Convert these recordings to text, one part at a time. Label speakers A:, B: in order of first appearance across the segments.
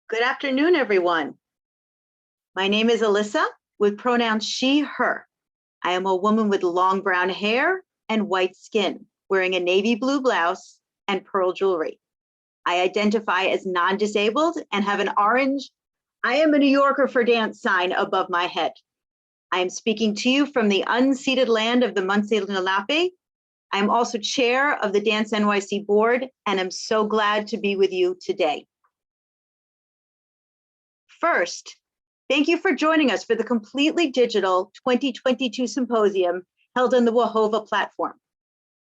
A: Good afternoon, everyone. My name is Alyssa with pronouns she, her. I am a woman with long brown hair and white skin, wearing a navy blue blouse and pearl jewelry. I identify as non-disabled and have an orange "I am a New Yorker for dance" sign above my head. I am speaking to you from the unceded land of the Munsee Lenape. I am also chair of the Dance NYC board, and I'm so glad to be with you today. First, thank you for joining us for the completely digital 2022 symposium held on the WAHOVA platform.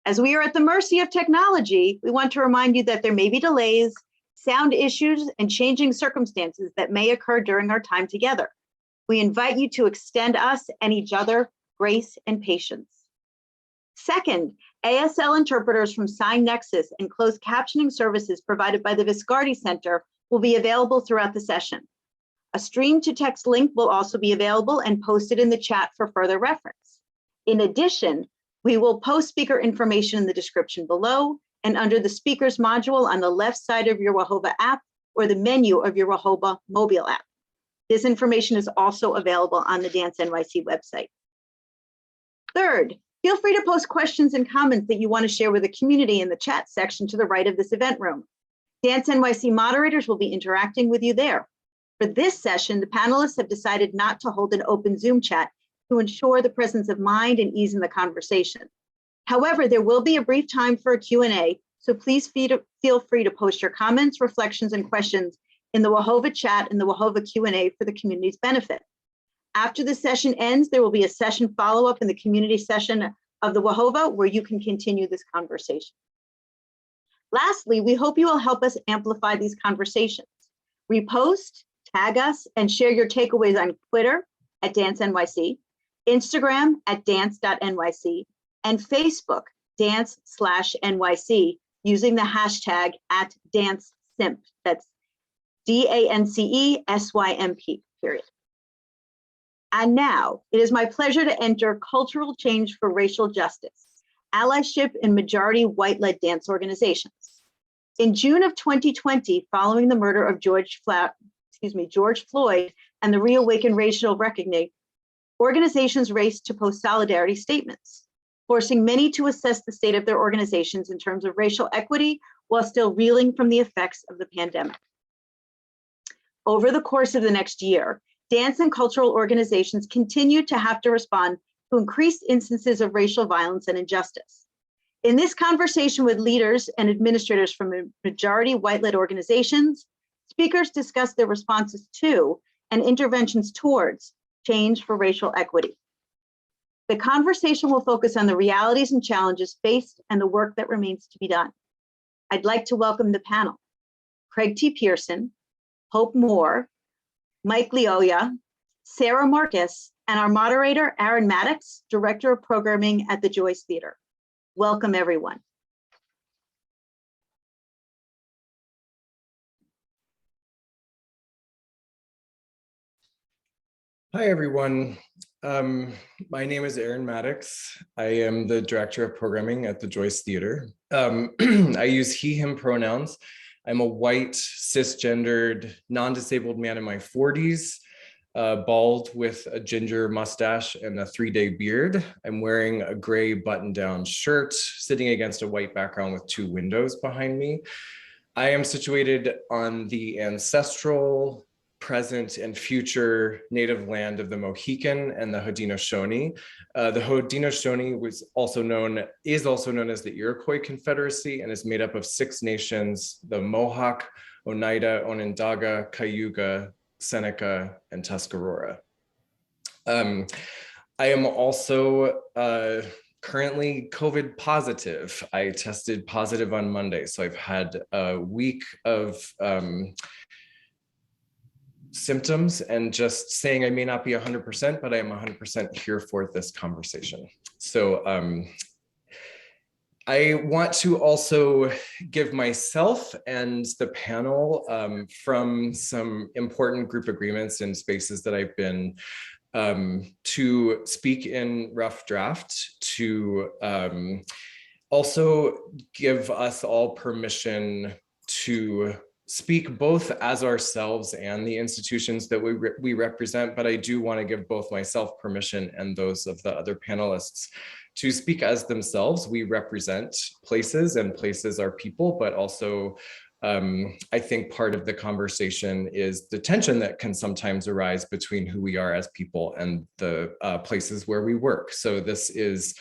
A: As we are at the mercy of technology, we want to remind you that there may be delays, sound issues, and changing circumstances that may occur during our time together. We invite you to extend us and each other grace and patience. Second, ASL interpreters from Sign Nexus and closed captioning services provided by the Viscardi Center will be available throughout the session. A stream-to-text link will also be available and posted in the chat for further reference. In addition, we will post speaker information in the description below and under the speakers module on the left side of your WAHOVA app or the menu of your WAHOVA mobile app. This information is also available on the Dance NYC website. Third, feel free to post questions and comments that you want to share with the community in the chat section to the right of this event room. Dance NYC moderators will be interacting with you there. For this session, the panelists have decided not to hold an open Zoom chat to ensure the presence of mind and ease in the conversation. However, there will be a brief time for a Q&A, so please feel free to post your comments, reflections, and questions in the WAHOVA chat and the WAHOVA Q&A for the community's benefit. After the session ends, there will be a session follow-up in the community session of the WAHOVA where you can continue this conversation. Lastly, we hope you will help us amplify these conversations. Repost, tag us, and share your takeaways on Twitter at DanceNYC, Instagram at dance.nyc, and Facebook dance/NYC using the hashtag @DanceSymp. That's DANCESYMP, period. And now, it is my pleasure to enter Cultural Change for Racial Justice, Allyship in majority white-led dance organizations. In June of 2020, following the murder of George Floyd and the reawakened racial reckoning, organizations raced to post solidarity statements, forcing many to assess the state of their organizations in terms of racial equity while still reeling from the effects of the pandemic. Over the course of the next year, dance and cultural organizations continued to have to respond to increased instances of racial violence and injustice. In this conversation with leaders and administrators from majority white-led organizations, speakers discussed their responses to and interventions towards change for racial equity. The conversation will focus on the realities and challenges faced and the work that remains to be done. I'd like to welcome the panel: Craig T. Pearson, Hope Moore, Mike Leoya, Sarah Marcus, and our moderator, Aaron Maddox, Director of Programming at the Joyce Theater. Welcome, everyone.
B: Hi, everyone. My name is Aaron Maddox. I am the Director of Programming at the Joyce Theater. I use he, him pronouns. I'm a white, cisgendered, non-disabled man in my 40s, bald with a ginger mustache and a 3-day beard. I'm wearing a gray button-down shirt, sitting against a white background with 2 windows behind me. I am situated on the ancestral, present, and future native land of the Mohican and the Haudenosaunee. The Haudenosaunee is also known as the Iroquois Confederacy and is made up of 6 nations: the Mohawk, Oneida, Onondaga, Cayuga, Seneca, and Tuscarora. I am also currently COVID positive. I tested positive on Monday, so I've had a week of symptoms and just saying I may not be 100%, but I am 100% here for this conversation. So I want to also give myself and the panel from some important group agreements and spaces that I've been to speak in Rough Draft, to also give us all permission to speak both as ourselves and the institutions that we represent, but I do want to give both myself permission and those of the other panelists to speak as themselves. We represent places, and places are people, but also I think part of the conversation is the tension that can sometimes arise between who we are as people and the places where we work. So this is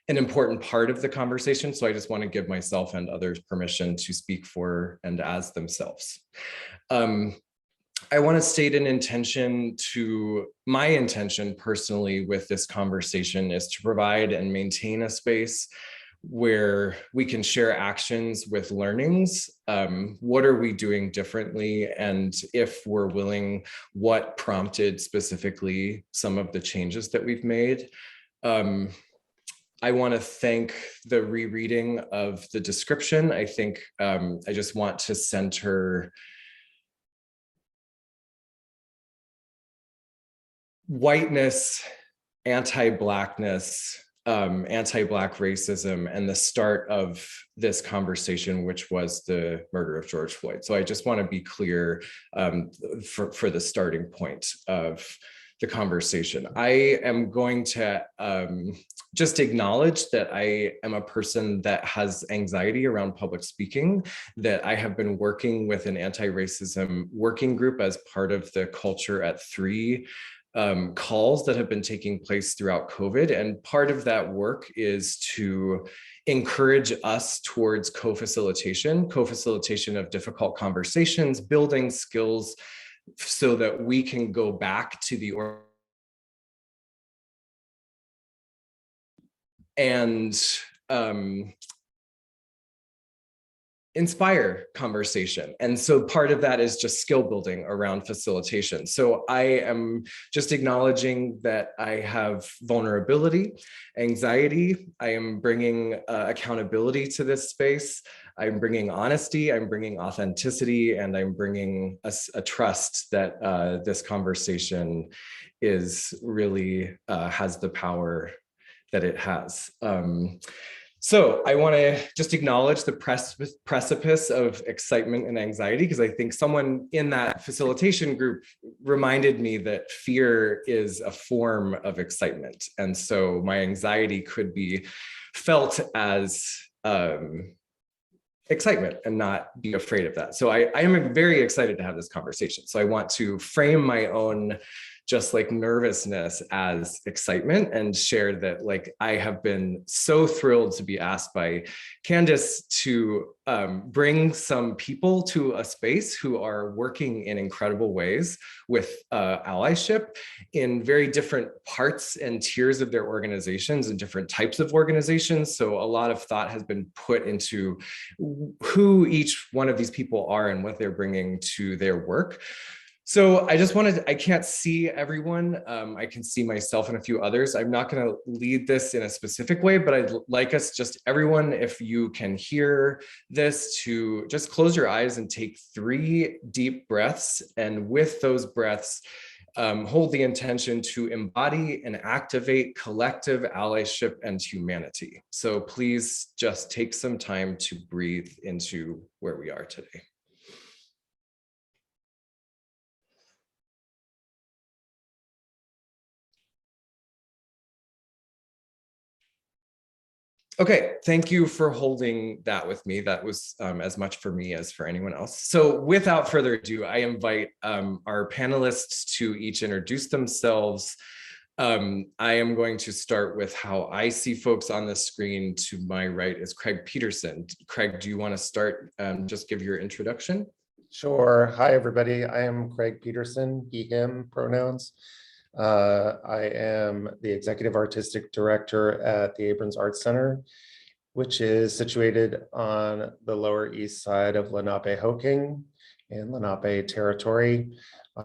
B: an important part of the conversation. So I just want to give myself and others permission to speak for and as themselves. I want to state an intention my intention personally with this conversation is to provide and maintain a space where we can share actions with learnings. What are we doing differently? And if we're willing, what prompted specifically some of the changes that we've made? I want to thank the rereading of the description. I think I just want to center whiteness, anti-Blackness, anti-Black racism, and the start of this conversation, which was the murder of George Floyd. So I just want to be clear for the starting point of the conversation. I am going to just acknowledge that I am a person that has anxiety around public speaking, that I have been working with an anti-racism working group as part of the Culture at 3 calls that have been taking place throughout COVID. And part of that work is to encourage us towards co-facilitation of difficult conversations, building skills so that we can go back to the and inspire conversation. And so part of that is just skill building around facilitation. So I am just acknowledging that I have vulnerability, anxiety. I am bringing accountability to this space. I'm bringing honesty, I'm bringing authenticity, and I'm bringing a trust that this conversation is really has the power that it has. So I want to just acknowledge the precipice of excitement and anxiety, because I think someone in that facilitation group reminded me that fear is a form of excitement. And so my anxiety could be felt as excitement and not be afraid of that. So I am very excited to have this conversation. So I want to frame my own just like nervousness as excitement and share that like I have been so thrilled to be asked by Candace to bring some people to a space who are working in incredible ways with allyship in very different parts and tiers of their organizations and different types of organizations. So a lot of thought has been put into who each one of these people are and what they're bringing to their work. So I just wanted, I can't see everyone. I can see myself and a few others. I'm not going to lead this in a specific way, but I'd like us just everyone, if you can hear this, to just close your eyes and take 3 deep breaths. And with those breaths, hold the intention to embody and activate collective allyship and humanity. So please just take some time to breathe into where we are today. Okay, thank you for holding that with me. That was as much for me as for anyone else. So without further ado, I invite our panelists to each introduce themselves. I am going to start with how I see folks on the screen. To my right is Craig Peterson. Craig, do you want to start? Just give your introduction.
C: Sure. Hi, everybody. I am Craig Peterson, he, him pronouns. I am the Executive Artistic Director at the Abrons Art Center, which is situated on the Lower East Side of Lenape-Hoking in Lenape territory.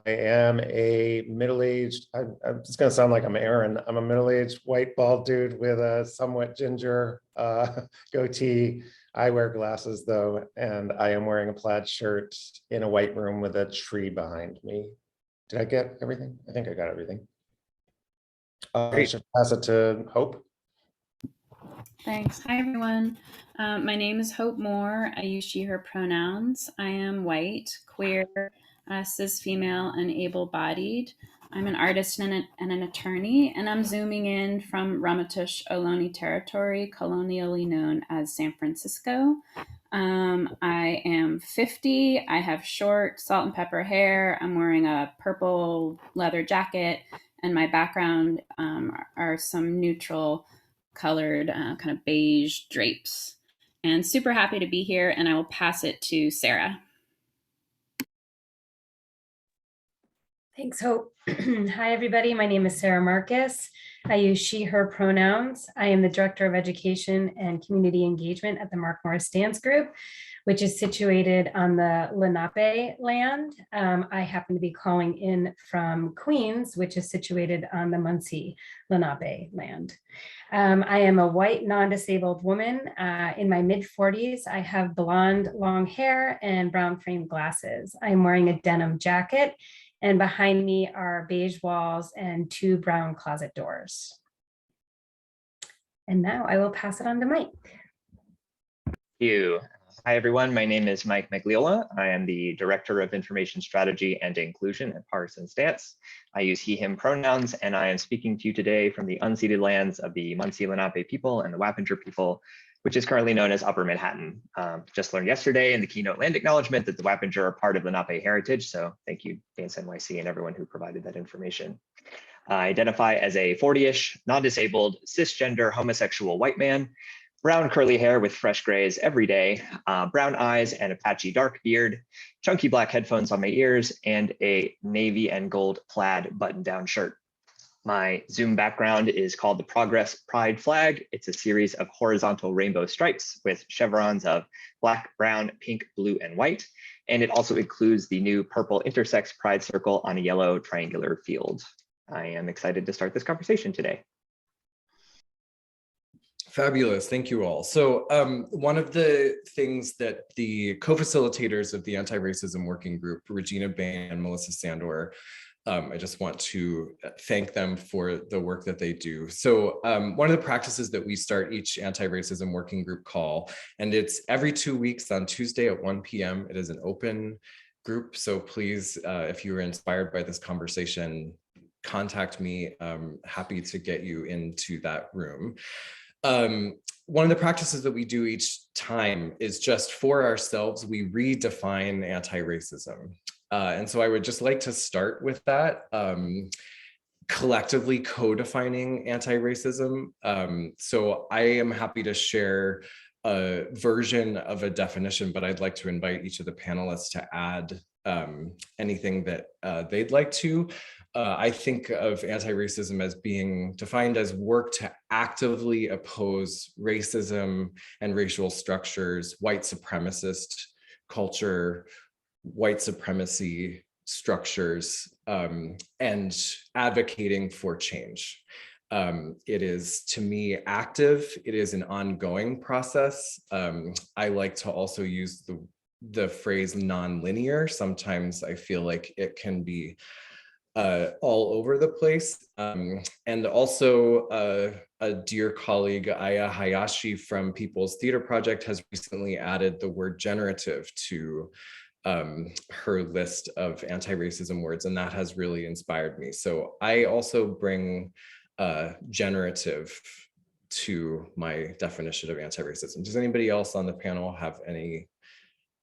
C: I am a middle-aged, I'm just gonna sound like I'm Aaron. I'm a middle-aged white bald dude with a somewhat ginger goatee. I wear glasses though, and I am wearing a plaid shirt in a white room with a tree behind me. Did I get everything? I think I got everything. I should pass it to Hope.
D: Thanks. Hi, everyone. My name is Hope Moore. I use she, her pronouns. I am white, queer, cis female, and able bodied. I'm an artist and an attorney, and I'm zooming in from Ramaytush Ohlone territory, colonially known as San Francisco. I am 50. I have short salt and pepper hair. I'm wearing a purple leather jacket, and my background are some neutral colored kind of beige drapes. And super happy to be here, and I will pass it to Sarah.
E: Thanks, Hope. Hi, everybody. My name is Sarah Marcus. I use she, her pronouns. I am the Director of Education and Community Engagement at the Mark Morris Dance Group, which is situated on the Lenape land. I happen to be calling in from Queens, which is situated on the Muncie Lenape land. I am a white, non-disabled woman in my mid-40s. I have blonde, long hair and brown frame glasses. I'm wearing a denim jacket, and behind me are beige walls and 2 brown closet doors. And now I will pass it on to Mike.
F: Thank you. Hi, everyone. My name is Mike Magliola. I am the Director of Information Strategy and Inclusion at Partisan Stance. I use he, him pronouns, and I am speaking to you today from the unceded lands of the Muncie Lenape people and the Wappinger people, which is currently known as Upper Manhattan. Just learned yesterday in the keynote land acknowledgement that the Wappinger are part of Lenape heritage. So thank you, Dance NYC, and everyone who provided that information. I identify as a 40-ish, non-disabled, cisgender, homosexual white man, brown curly hair with fresh grays every day, brown eyes and a patchy dark beard, chunky black headphones on my ears, and a navy and gold plaid button-down shirt. My Zoom background is called the Progress Pride flag. It's a series of horizontal rainbow stripes with chevrons of black, brown, pink, blue, and white. And it also includes the new purple intersex pride circle on a yellow triangular field. I am excited to start this conversation today.
B: Fabulous, thank you all. So one of the things that the co-facilitators of the Anti-Racism Working Group, Regina Bain and Melissa Sandor, I just want to thank them for the work that they do. So one of the practices that we start each Anti-Racism Working Group call, and it's every 2 weeks on Tuesday at 1 p.m. It is an open group. So please, if you were inspired by this conversation, contact me. I'm happy to get you into that room. One of the practices that we do each time is just for ourselves, we redefine anti-racism. And so I would just like to start with that, collectively co-defining anti-racism. So I am happy to share a version of a definition, but I'd like to invite each of the panelists to add anything that they'd like to. I think of anti-racism as being defined as work to actively oppose racism and racial structures, white supremacist culture, white supremacy structures, and advocating for change. It is, to me, active. It is an ongoing process. I like to also use the phrase non-linear. Sometimes I feel like it can be all over the place. And also a dear colleague, Aya Hayashi from People's Theater Project, has recently added the word generative to her list of anti-racism words, and that has really inspired me. So I also bring generative to my definition of anti-racism. Does anybody else on the panel have any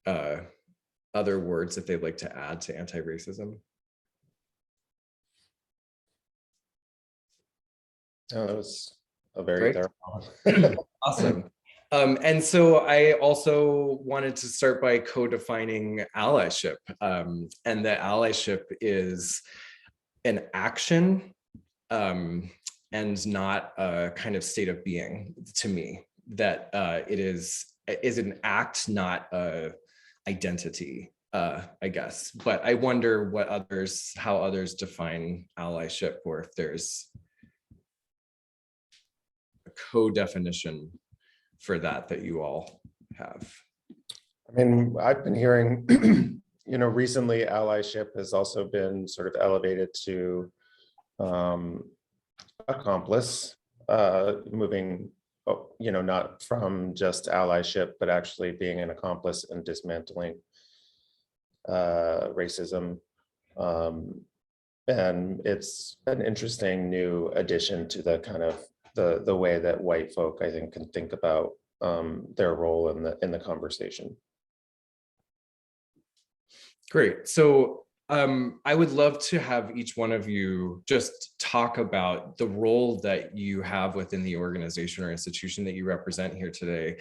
B: other words that they'd like to add to anti-racism?
C: Oh, that was a very
B: Great.
C: thorough.
B: Awesome. And so I also wanted to start by co-defining allyship, and that allyship is an action and not a kind of state of being to me, that it is an act, not a identity, I guess. But I wonder how others define allyship, or if there's a co-definition for that you all have.
C: I mean, I've been hearing, recently allyship has also been sort of elevated to accomplice, moving not from just allyship, but actually being an accomplice in dismantling racism. And it's an interesting new addition to the kind of the way that white folk, I think, can think about their role in the conversation.
B: Great. So I would love to have each one of you just talk about the role that you have within the organization or institution that you represent here today,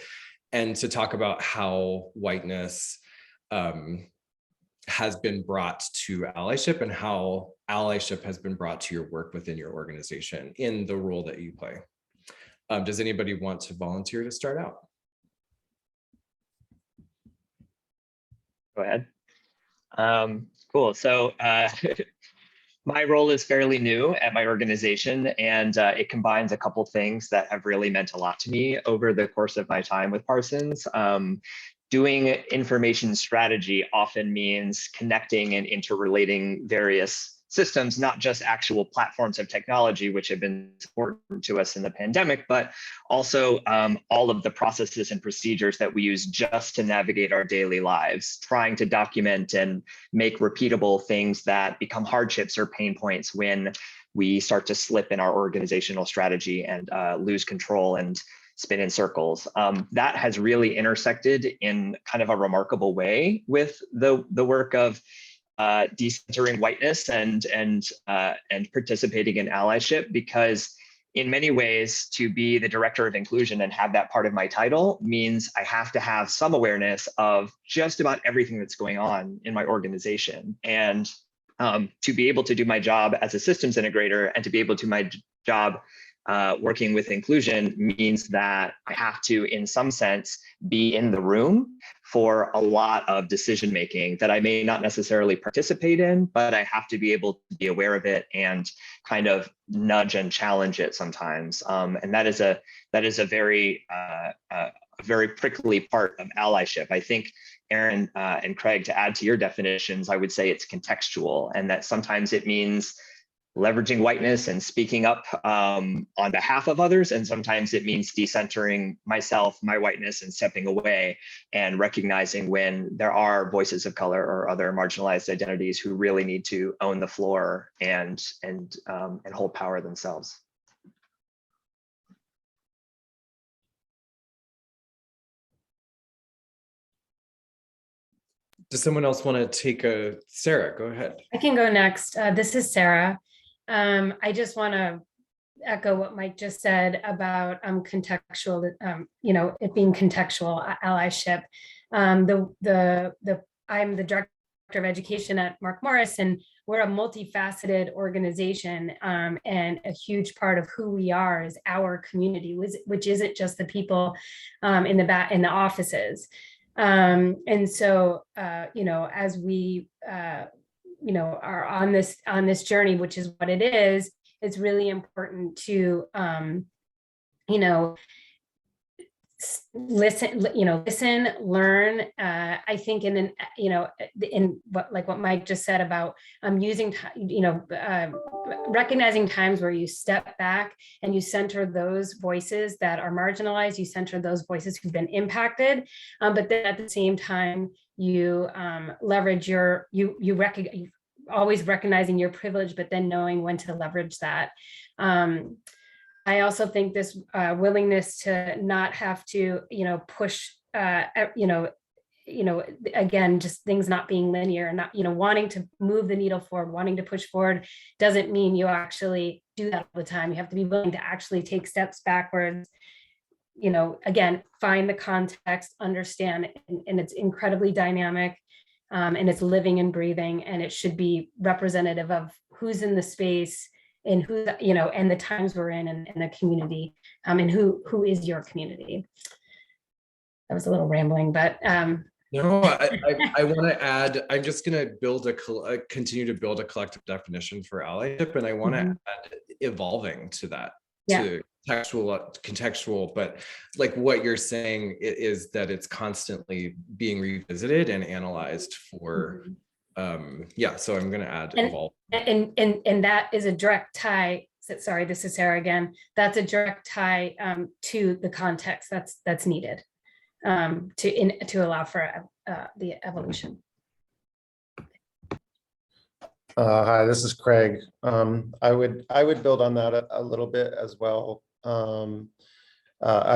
B: and to talk about how whiteness has been brought to allyship and how allyship has been brought to your work within your organization in the role that you play. Does anybody want to volunteer to start out?
F: Go ahead. Cool. So my role is fairly new at my organization, and it combines a couple things that have really meant a lot to me over the course of my time with Parsons. Doing information strategy often means connecting and interrelating various systems, not just actual platforms of technology, which have been important to us in the pandemic, but also all of the processes and procedures that we use just to navigate our daily lives, trying to document and make repeatable things that become hardships or pain points when we start to slip in our organizational strategy and lose control and spin in circles. That has really intersected in kind of a remarkable way with the work of decentering whiteness and participating in allyship, because in many ways, to be the director of inclusion and have that part of my title means I have to have some awareness of just about everything that's going on in my organization. And to be able to do my job as a systems integrator and to be able to do my job working with inclusion means that I have to, in some sense, be in the room for a lot of decision making that I may not necessarily participate in, but I have to be able to be aware of it and kind of nudge and challenge it sometimes. And that is a very prickly part of allyship. I think, Aaron and Craig, to add to your definitions, I would say it's contextual, and that sometimes it means leveraging whiteness and speaking up on behalf of others. And sometimes it means decentering myself, my whiteness, and stepping away and recognizing when there are voices of color or other marginalized identities who really need to own the floor and hold power themselves.
B: Does someone else want to take Sarah, go ahead.
E: I can go next. This is Sarah. I just want to echo what Mike just said about contextual, it being contextual allyship. I'm the director of education at Mark Morris, and we're a multifaceted organization, and a huge part of who we are is our community, which isn't just the people in the offices. And so, as we are on this journey, which is what it is, it's really important to listen, learn. I think in what Mike just said about recognizing times where you step back and you center those voices that are marginalized, you center those voices who've been impacted, but then at the same time you leverage always recognizing your privilege, but then knowing when to leverage that. I also think this willingness to not have to, push, again, just things not being linear and not, wanting to move the needle forward, wanting to push forward doesn't mean you actually do that all the time. You have to be willing to actually take steps backwards, again, find the context, understand, and it's incredibly dynamic, and it's living and breathing, and it should be representative of who's in the space and who, and the times we're in the community, and who is your community. That was a little rambling, but
B: no, I want to add, I'm just going to continue to build a collective definition for allyship, and I want to add evolving to that, to contextual, but like what you're saying is that it's constantly being revisited and analyzed for, so I'm going to add evolve.
E: And that is a direct tie, sorry, this is Sarah again. That's a direct tie to the context that's needed to allow for the evolution.
C: Hi, this is Craig. I would build on that a little bit as well. I'm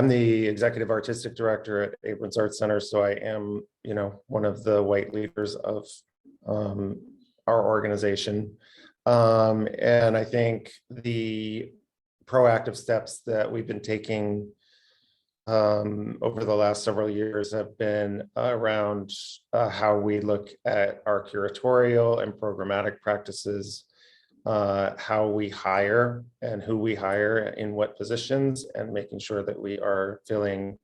C: the executive artistic director at Abrons Art Center, so I am, one of the white leaders of our organization. And I think the proactive steps that we've been taking over the last several years have been around how we look at our curatorial and programmatic practices, how we hire and who we hire in what positions, and making sure that we are filling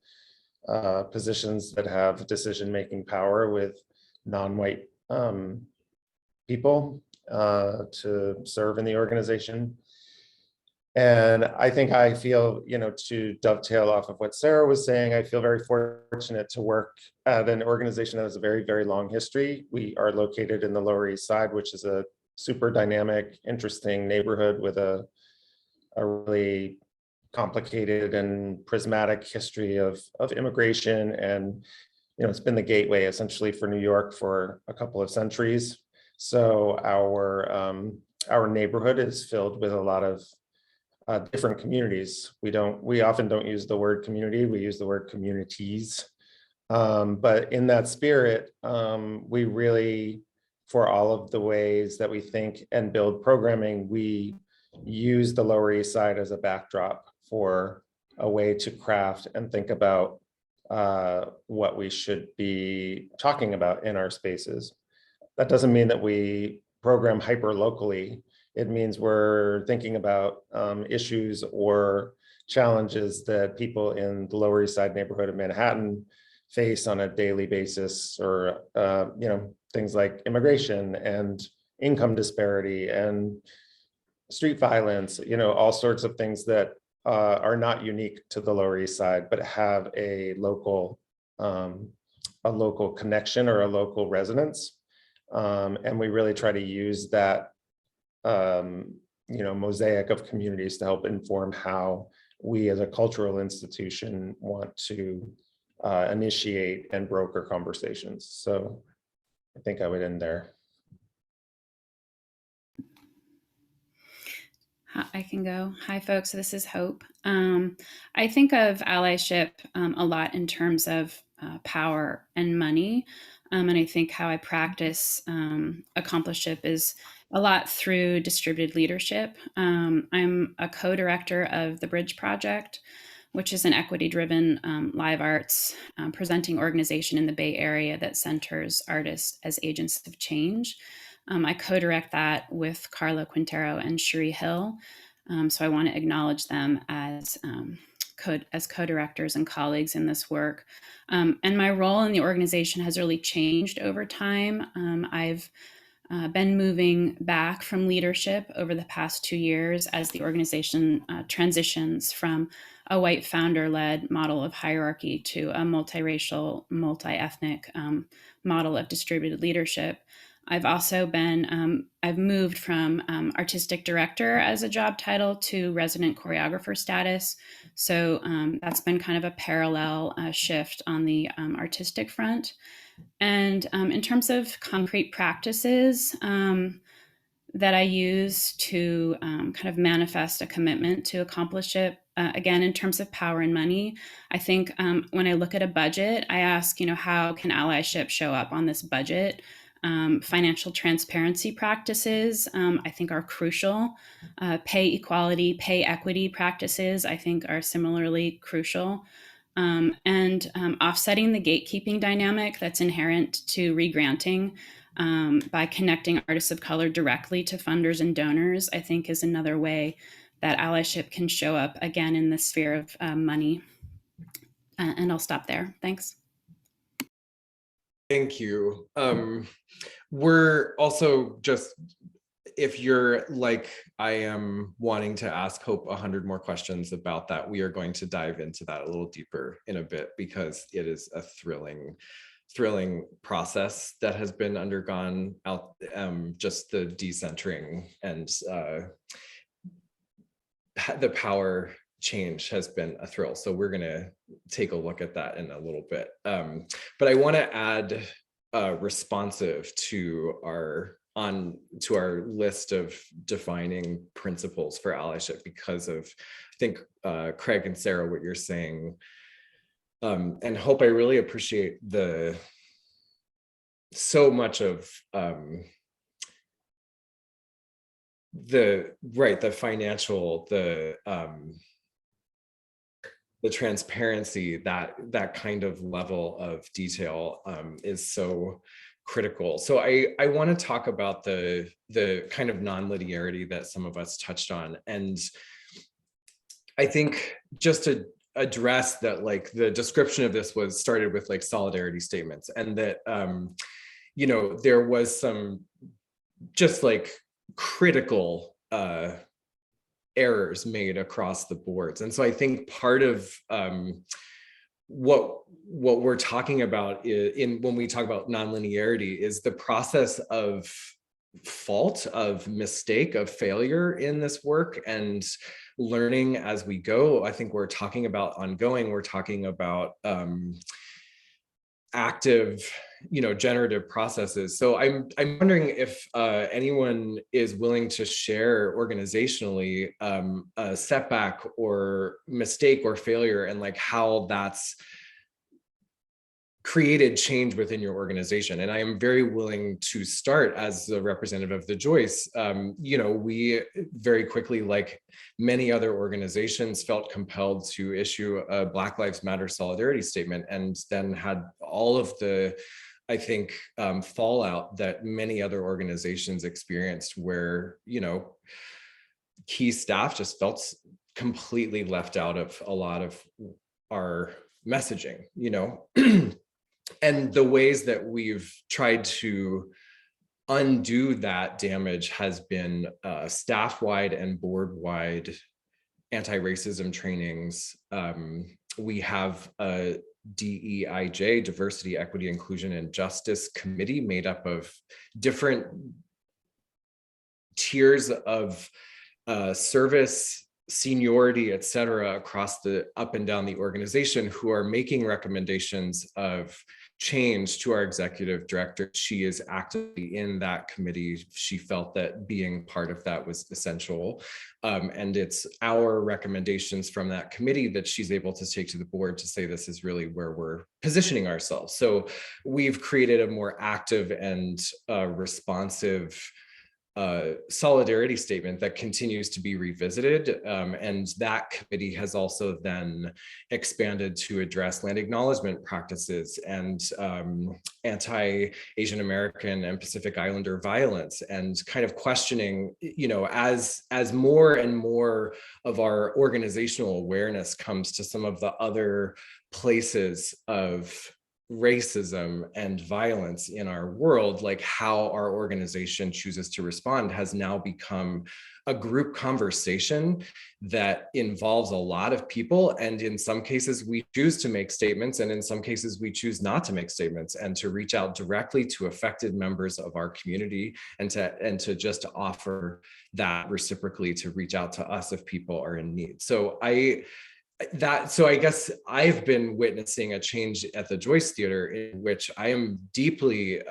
C: positions that have decision-making power with non-white people to serve in the organization. And I think I feel, to dovetail off of what Sarah was saying, I feel very fortunate to work at an organization that has a very, very long history. We are located in the Lower East Side, which is a super dynamic, interesting neighborhood with a really complicated and prismatic history of immigration. And, it's been the gateway essentially for New York for a couple of centuries. So our neighborhood is filled with a lot of different communities. We often don't use the word community, we use the word communities. But in that spirit, we really, for all of the ways that we think and build programming, we use the Lower East Side as a backdrop for a way to craft and think about what we should be talking about in our spaces. That doesn't mean that we program hyper locally. It means we're thinking about issues or challenges that people in the Lower East Side neighborhood of Manhattan face on a daily basis, or things like immigration and income disparity and street violence, all sorts of things that are not unique to the Lower East Side, but have a local connection or a local resonance. And we really try to use that mosaic of communities to help inform how we as a cultural institution want to initiate and broker conversations. So I think I would end there.
D: I can go. Hi, folks. This is Hope. I think of allyship a lot in terms of power and money. And I think how I practice accompliceship is a lot through distributed leadership. I'm a co-director of the Bridge Project, which is an equity-driven live arts presenting organization in the Bay Area that centers artists as agents of change. I co-direct that with Carla Quintero and Cherie Hill. So I want to acknowledge them as co-directors and colleagues in this work. And my role in the organization has really changed over time. I've been moving back from leadership over the past 2 years as the organization transitions from a white founder-led model of hierarchy to a multiracial, multi-ethnic model of distributed leadership. I've also been, I've moved from artistic director as a job title to resident choreographer status. So that's been kind of a parallel shift on the artistic front. And in terms of concrete practices that I use to kind of manifest a commitment to accomplish it, again, in terms of power and money, I think when I look at a budget, I ask, how can allyship show up on this budget? Financial transparency practices, I think, are crucial. Pay equality, pay equity practices, I think, are similarly crucial. And offsetting the gatekeeping dynamic that's inherent to regranting by connecting artists of color directly to funders and donors, I think, is another way that allyship can show up, again, in the sphere of money. And I'll stop there. Thanks.
B: Thank you. We're also just, if you're like I am, wanting to ask Hope 100 more questions about that, we are going to dive into that a little deeper in a bit, because it is a thrilling process that has been undergone out, just the decentering and the power change has been a thrill. So we're going to take a look at that in a little bit. But I want to add responsive to our list of defining principles for allyship because of, I think, Craig and Sarah, what you're saying. And Hope, I really appreciate so much of the financial, the transparency, that kind of level of detail is so critical. So I want to talk about the kind of non-linearity that some of us touched on. And I think just to address that, like, the description of this was started with like solidarity statements, and that you know, there was some just like critical errors made across the boards. And so I think part of what we're talking about when we talk about nonlinearity is the process of fault, of mistake, of failure in this work, and learning as we go. I think we're talking about ongoing, we're talking about active, you know, generative processes. So I'm wondering if anyone is willing to share organizationally a setback or mistake or failure, and like how that's created change within your organization. And I am very willing to start as the representative of the Joyce. You know, we very quickly, like many other organizations, felt compelled to issue a Black Lives Matter solidarity statement, and then had all of the, I think, fallout that many other organizations experienced, where, you know, key staff just felt completely left out of a lot of our messaging, you know. And the ways that we've tried to undo that damage has been staff-wide and board-wide anti-racism trainings. We have a DEIJ, Diversity, Equity, Inclusion, and Justice Committee, made up of different tiers of service, seniority, et cetera, across the up and down the organization, who are making recommendations of change to our executive director. She is actively in that committee. She felt that being part of that was essential. And it's our recommendations from that committee that she's able to take to the board to say, this is really where we're positioning ourselves. So we've created a more active and responsive solidarity statement that continues to be revisited. And that committee has also then expanded to address land acknowledgement practices and anti-Asian American and Pacific Islander violence, and kind of questioning, you know, as more and more of our organizational awareness comes to some of the other places of racism and violence in our world, like how our organization chooses to respond has now become a group conversation that involves a lot of people. And in some cases we choose to make statements, and in some cases we choose not to make statements, and to reach out directly to affected members of our community, and to just offer that reciprocally, to reach out to us if people are in need. So I guess I've been witnessing a change at the Joyce Theater in which I am deeply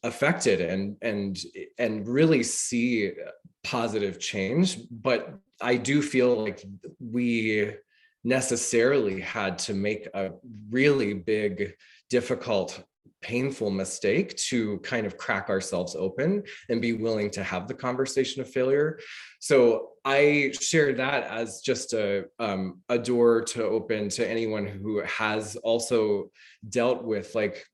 B: affected and really see positive change. But I do feel like we necessarily had to make a really big, difficult, painful mistake to kind of crack ourselves open and be willing to have the conversation of failure. So I share that as just a door to open to anyone who has also dealt with, like,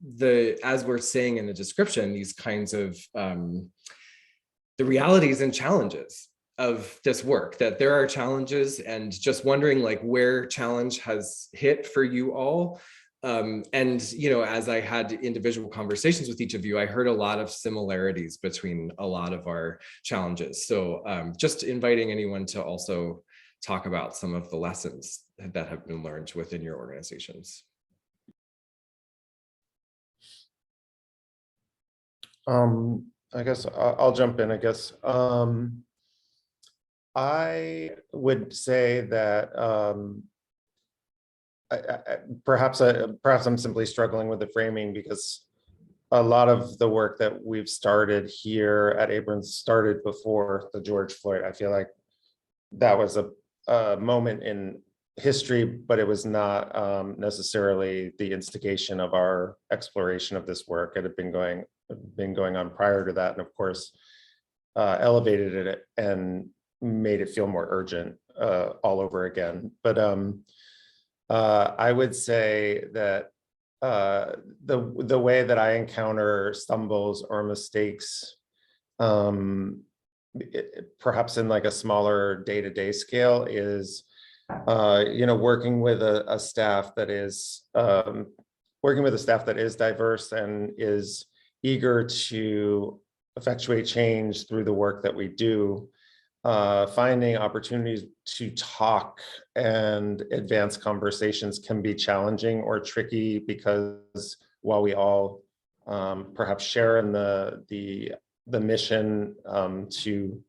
B: as we're saying in the description, these kinds of the realities and challenges of this work, that there are challenges, and just wondering like where challenge has hit for you all. And, you know, as I had individual conversations with each of you, I heard a lot of similarities between a lot of our challenges. So just inviting anyone to also talk about some of the lessons that have been learned within your organizations.
C: I guess I'll jump in, I guess. I would say that perhaps I'm simply struggling with the framing, because a lot of the work that we've started here at Abrons started before the George Floyd. I feel like that was a moment in history, but it was not necessarily the instigation of our exploration of this work. It had been going on prior to that, and of course elevated it and made it feel more urgent all over again. But I would say that the way that I encounter stumbles or mistakes, perhaps in like a smaller day-to-day scale, is working with a staff that is diverse and is eager to effectuate change through the work that we do. Finding opportunities to talk and advance conversations can be challenging or tricky, because while we all perhaps share in the mission to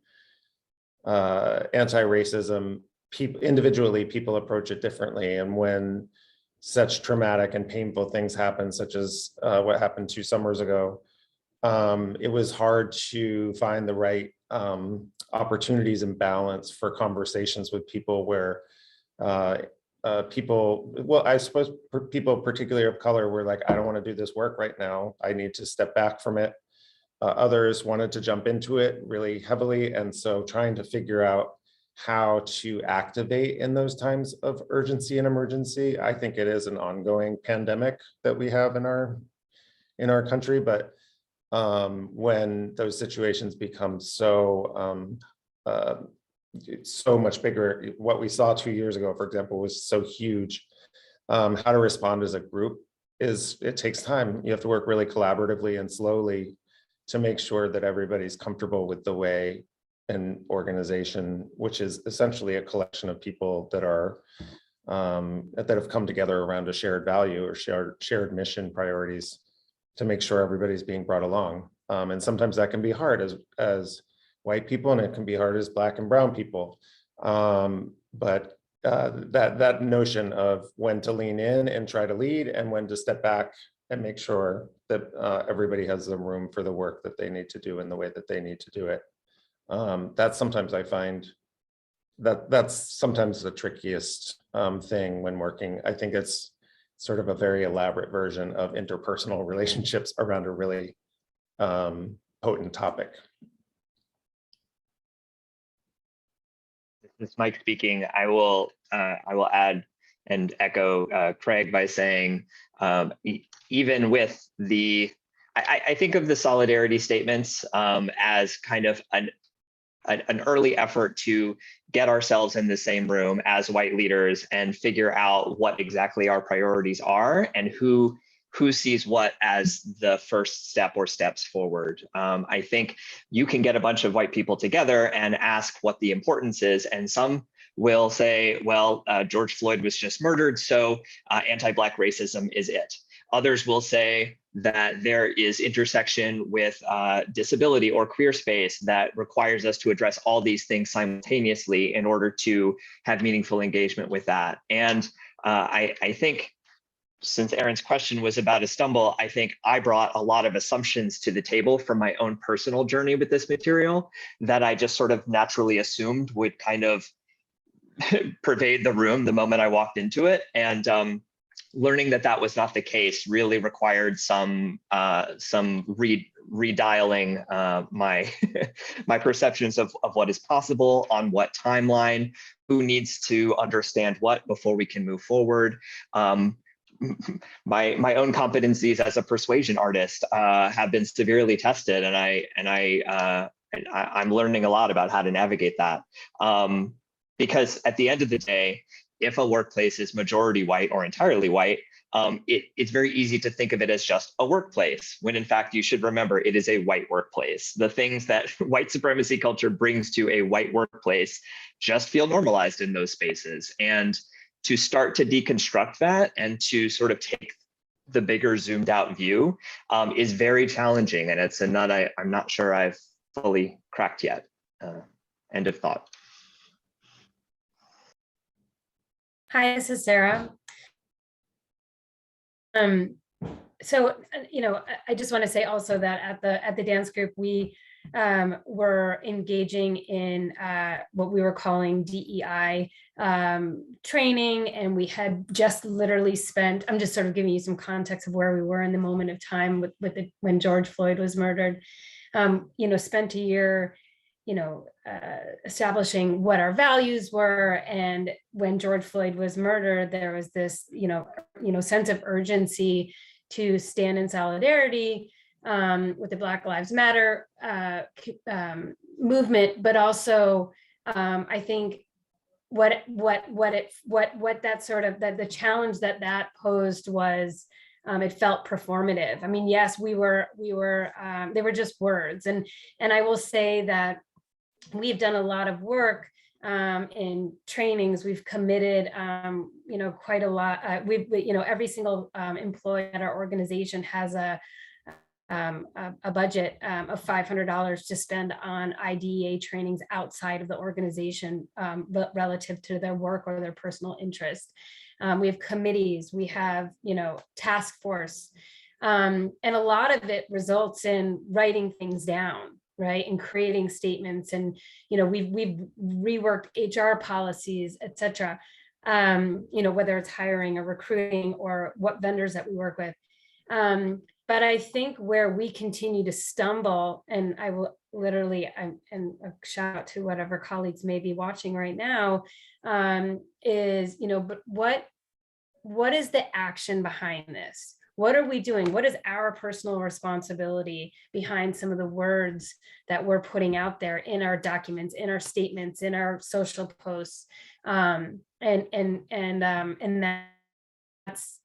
C: anti-racism, individually people approach it differently. And when such traumatic and painful things happen, such as what happened 2 summers ago, it was hard to find the right opportunities and balance for conversations with people where I suppose people particularly of color were like, I don't want to do this work right now. I need to step back from it. Others wanted to jump into it really heavily. And so trying to figure out how to activate in those times of urgency and emergency. I think it is an ongoing pandemic that we have in our country, but when those situations become so much bigger, what we saw 2 years ago, for example, was so huge. How to respond as a group it takes time. You have to work really collaboratively and slowly to make sure that everybody's comfortable with the way an organization, which is essentially a collection of people that have come together around a shared value or shared mission priorities, to make sure everybody's being brought along. And sometimes that can be hard as white people, and it can be hard as Black and brown people. But that notion of when to lean in and try to lead, and when to step back and make sure that everybody has the room for the work that they need to do in the way that they need to do it. That's sometimes I find that's sometimes the trickiest thing when working. I think it's sort of a very elaborate version of interpersonal relationships around a really potent topic.
F: This is Mike speaking. I will add and echo Craig by saying, even with I think of the solidarity statements as kind of an early effort to get ourselves in the same room as white leaders and figure out what exactly our priorities are and who sees what as the first step or steps forward. I think you can get a bunch of white people together and ask what the importance is, and some will say, well, George Floyd was just murdered, so anti-Black racism is it. Others will say that there is intersection with disability or queer space that requires us to address all these things simultaneously in order to have meaningful engagement with that. And I think, since Aaron's question was about a stumble, I think I brought a lot of assumptions to the table from my own personal journey with this material that I just sort of naturally assumed would kind of pervade the room the moment I walked into it. And learning that was not the case really required some redialing my my perceptions of what is possible, on what timeline, who needs to understand what before we can move forward. My own competencies as a persuasion artist have been severely tested, and I'm learning a lot about how to navigate that. Because at the end of the day, if a workplace is majority white or entirely white, it's very easy to think of it as just a workplace, when in fact you should remember it is a white workplace. The things that white supremacy culture brings to a white workplace just feel normalized in those spaces. And to start to deconstruct that and to sort of take the bigger zoomed out view is very challenging. And it's a nut I'm not sure I've fully cracked yet. End of thought.
E: Hi, this is Sarah. So, I just want to say also that at the dance group, we were engaging in what we were calling DEI training, and we had just literally spent, I'm just sort of giving you some context of where we were in the moment of time when George Floyd was murdered, spent a year establishing what our values were. And when George Floyd was murdered, there was this, sense of urgency to stand in solidarity with the Black Lives Matter movement, but also I think what that sort of the challenge that posed was it felt performative. I mean, yes, we were they were just words, and I will say that we've done a lot of work in trainings. We've committed, quite a lot. Every single employee at our organization has a budget of $500 to spend on IDEA trainings outside of the organization, but relative to their work or their personal interest. We have committees, we have, task force, and a lot of it results in writing things down, right, and creating statements. And we've reworked HR policies, et cetera. Whether it's hiring or recruiting or what vendors that we work with. But I think where we continue to stumble, and I will literally, and a shout out to whatever colleagues may be watching right now, is, but what is the action behind this? What are we doing? What is our personal responsibility behind some of the words that we're putting out there in our documents, in our statements, in our social posts, and that's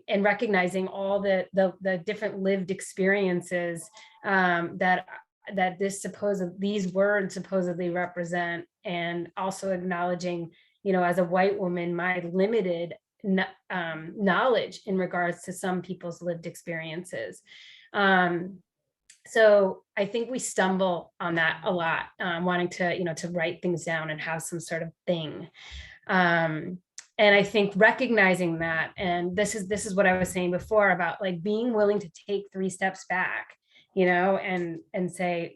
E: and recognizing all the different lived experiences that these words supposedly represent, and also acknowledging, as a white woman, my limited knowledge in regards to some people's lived experiences. So I think we stumble on that a lot, wanting to write things down and have some sort of thing. And I think recognizing that, and this is what I was saying before about like being willing to take 3 steps back, and say,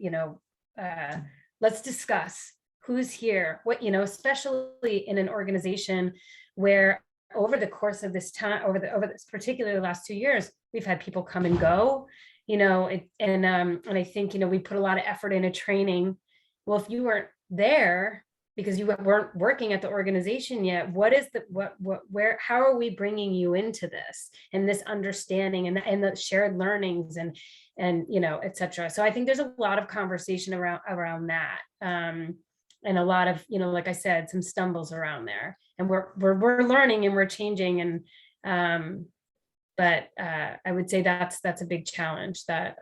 E: let's discuss who's here, what, especially in an organization where over the course of this time, over this particular last 2 years, we've had people come and go, and I think, we put a lot of effort into training. Well, if you weren't there because you weren't working at the organization yet, how are we bringing you into this and this understanding and the shared learnings and et cetera. So I think there's a lot of conversation around that. And a lot of, like I said, some stumbles around there, and we're learning and we're changing. And but I would say that's a big challenge that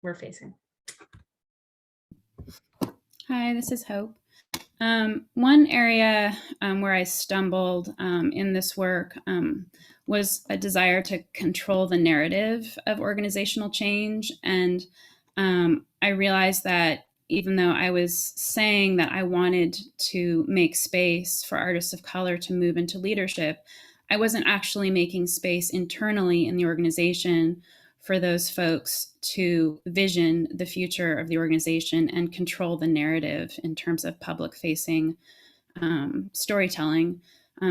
E: we're facing.
D: Hi, this is Hope. One area where I stumbled in this work was a desire to control the narrative of organizational change. And I realized that even though I was saying that I wanted to make space for artists of color to move into leadership, I wasn't actually making space internally in the organization for those folks to vision the future of the organization and control the narrative in terms of public-facing storytelling.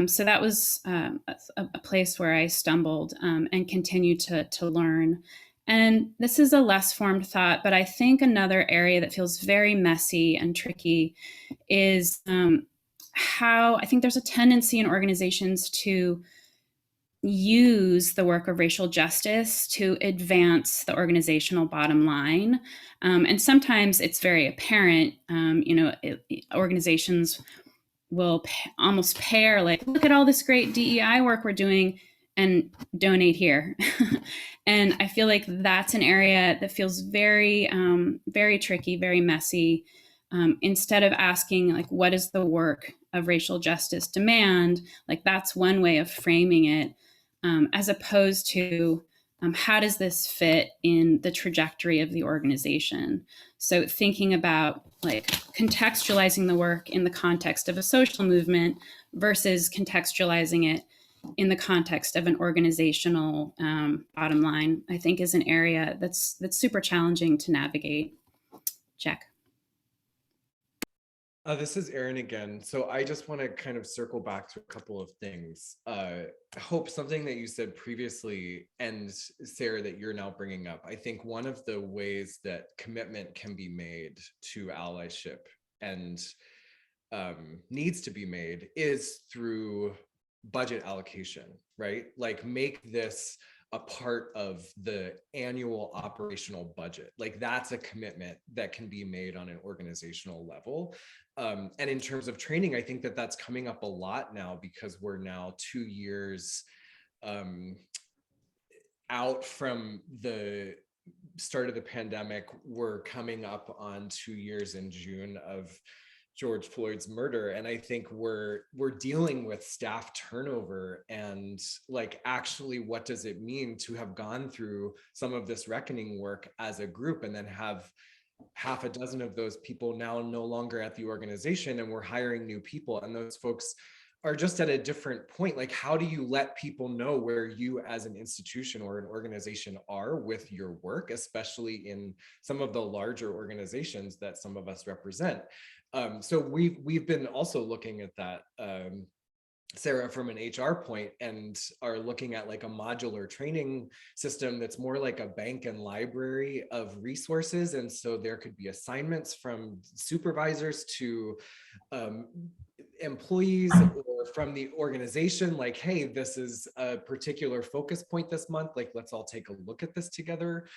D: So that was a place where I stumbled and continue to learn. And this is a less formed thought, but I think another area that feels very messy and tricky is how I think there's a tendency in organizations to use the work of racial justice to advance the organizational bottom line. And sometimes it's very apparent, organizations will almost pair, like, look at all this great DEI work we're doing and donate here. And I feel like that's an area that feels very, very tricky, very messy. Instead of asking, like, what is the work of racial justice demand? Like, that's one way of framing it. As opposed to how does this fit in the trajectory of the organization? So thinking about like contextualizing the work in the context of a social movement versus contextualizing it in the context of an organizational bottom line, I think is an area that's super challenging to navigate. Jack.
B: This is Aaron again. So I just want to kind of circle back to a couple of things. Hope, something that you said previously, and Sarah, that you're now bringing up. I think one of the ways that commitment can be made to allyship and needs to be made is through budget allocation, right? Like make this a part of the annual operational budget. Like that's a commitment that can be made on an organizational level. And in terms of training, I think that that's coming up a lot now because we're now 2 years out from the start of the pandemic. We're coming up on 2 years in June of George Floyd's murder. And I think we're dealing with staff turnover and like, actually, what does it mean to have gone through some of this reckoning work as a group and then have half a dozen of those people now no longer at the organization, and we're hiring new people, and those folks are just at a different point. Like, how do you let people know where you as an institution or an organization are with your work, especially in some of the larger organizations that some of us represent? So we've been also looking at that, Sarah, from an HR point, and are looking at like a modular training system that's more like a bank and library of resources. And so there could be assignments from supervisors to employees or from the organization, like, hey, this is a particular focus point this month, like let's all take a look at this together.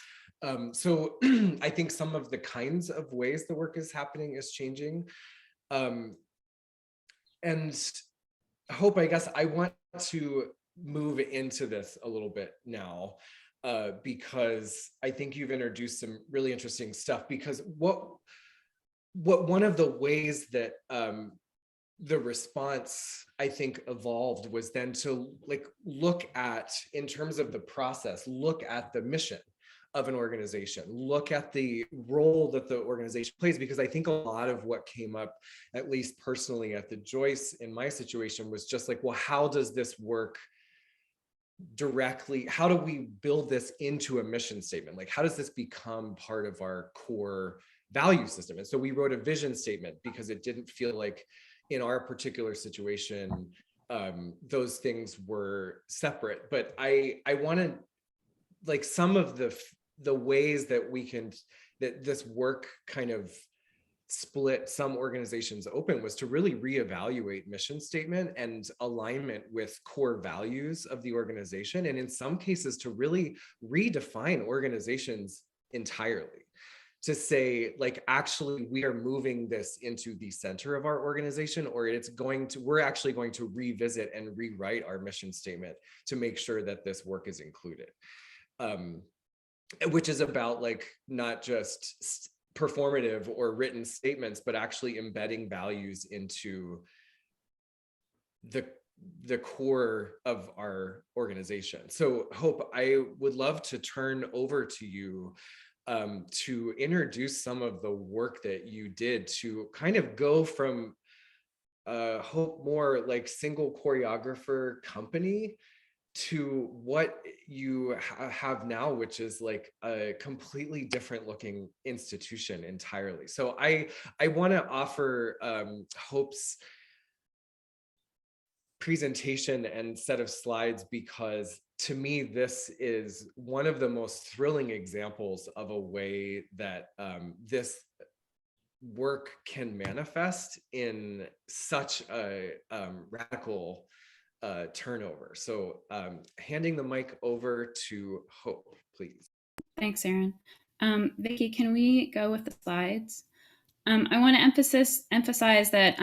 B: So I think some of the kinds of ways the work is happening is changing. And Hope, I guess I want to move into this a little bit now, because I think you've introduced some really interesting stuff. Because what one of the ways that the response, I think, evolved was then to like look at, in terms of the process, look at the mission of an organization, look at the role that the organization plays, because I think a lot of what came up, at least personally at the Joyce in my situation, was just like, well, how does this work directly? How do we build this into a mission statement? Like, how does this become part of our core value system? And so we wrote a vision statement because it didn't feel like in our particular situation, those things were separate. But I wanted, like, some of the ways that we can, that this work kind of split some organizations open, was to really reevaluate mission statement and alignment with core values of the organization. And in some cases, to really redefine organizations entirely, to say, like, actually, we are moving this into the center of our organization, or we're actually going to revisit and rewrite our mission statement to make sure that this work is included. Which is about, like, not just performative or written statements, but actually embedding values into the core of our organization. So Hope, I would love to turn over to you to introduce some of the work that you did to kind of go from Hope more like single choreographer company to what you have now, which is like a completely different looking institution entirely. So I want to offer Hope's presentation and set of slides, because to me, this is one of the most thrilling examples of a way that this work can manifest in such a radical turnover. So handing the mic over to Hope, please.
D: Thanks, Aaron. Vicki, can we go with the slides? I want to emphasize that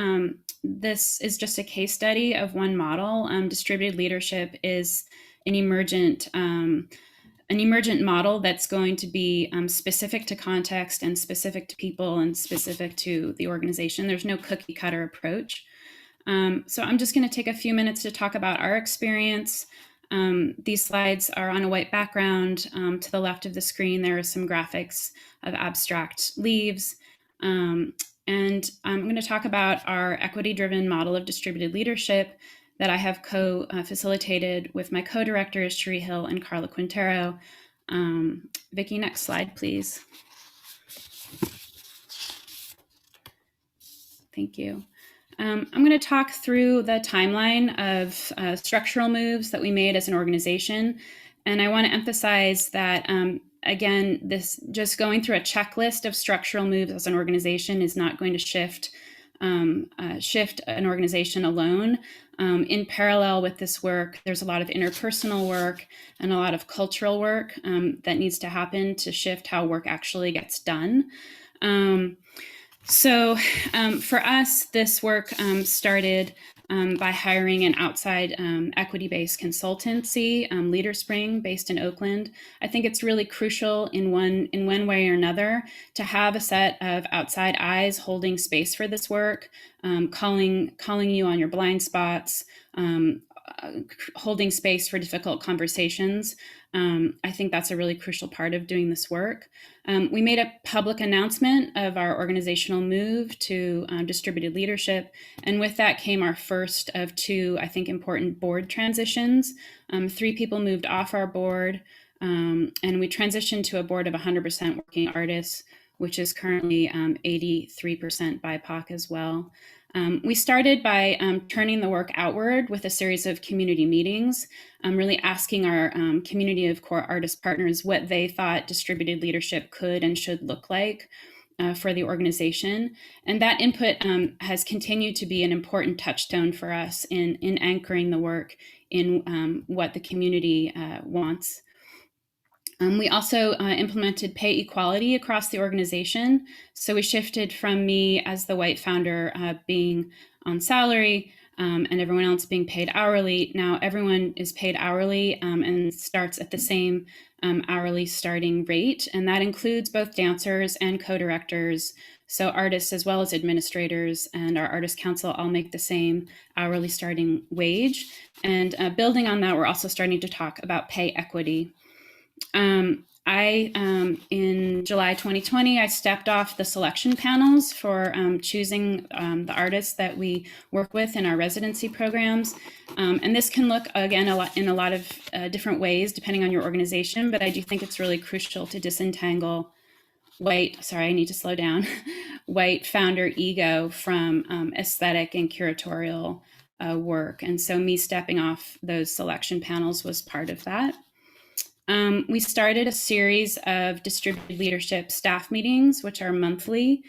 D: this is just a case study of one model. Distributed leadership is an emergent model that's going to be specific to context and specific to people and specific to the organization. There's no cookie cutter approach. So I'm just going to take a few minutes to talk about our experience, These slides are on a white background. To the left of the screen, there are some graphics of abstract leaves. And I'm going to talk about our equity-driven model of distributed leadership that I have co-facilitated with my co-directors, Cherie Hill and Carla Quintero. Vicki, next slide, please. Thank you. I'm going to talk through the timeline of structural moves that we made as an organization. And I want to emphasize that, again, this just going through a checklist of structural moves as an organization is not going to shift an organization alone. In parallel with this work, there's a lot of interpersonal work and a lot of cultural work that needs to happen to shift how work actually gets done. So for us, this work started by hiring an outside equity-based consultancy, LeaderSpring, based in Oakland. I think it's really crucial in one way or another to have a set of outside eyes holding space for this work, calling you on your blind spots, holding space for difficult conversations. I think that's a really crucial part of doing this work. We made a public announcement of our organizational move to distributed leadership. And with that came our first of two, I think, important board transitions. 3 people moved off our board, and we transitioned to a board of 100% working artists, which is currently 83% BIPOC as well. We started by turning the work outward with a series of community meetings, really asking our community of core artist partners what they thought distributed leadership could and should look like for the organization. And that input has continued to be an important touchstone for us in anchoring the work in what the community wants. We also implemented pay equality across the organization. So we shifted from me as the white founder being on salary and everyone else being paid hourly. Now everyone is paid hourly and starts at the same hourly starting rate. And that includes both dancers and co-directors. So artists as well as administrators and our artist council all make the same hourly starting wage. And building on that, we're also starting to talk about pay equity. In July 2020, I stepped off the selection panels for choosing the artists that we work with in our residency programs. And this can look, again, in a lot of different ways, depending on your organization, but I do think it's really crucial to disentangle white founder ego from aesthetic and curatorial work. And so me stepping off those selection panels was part of that. We started a series of distributed leadership staff meetings, which are monthly,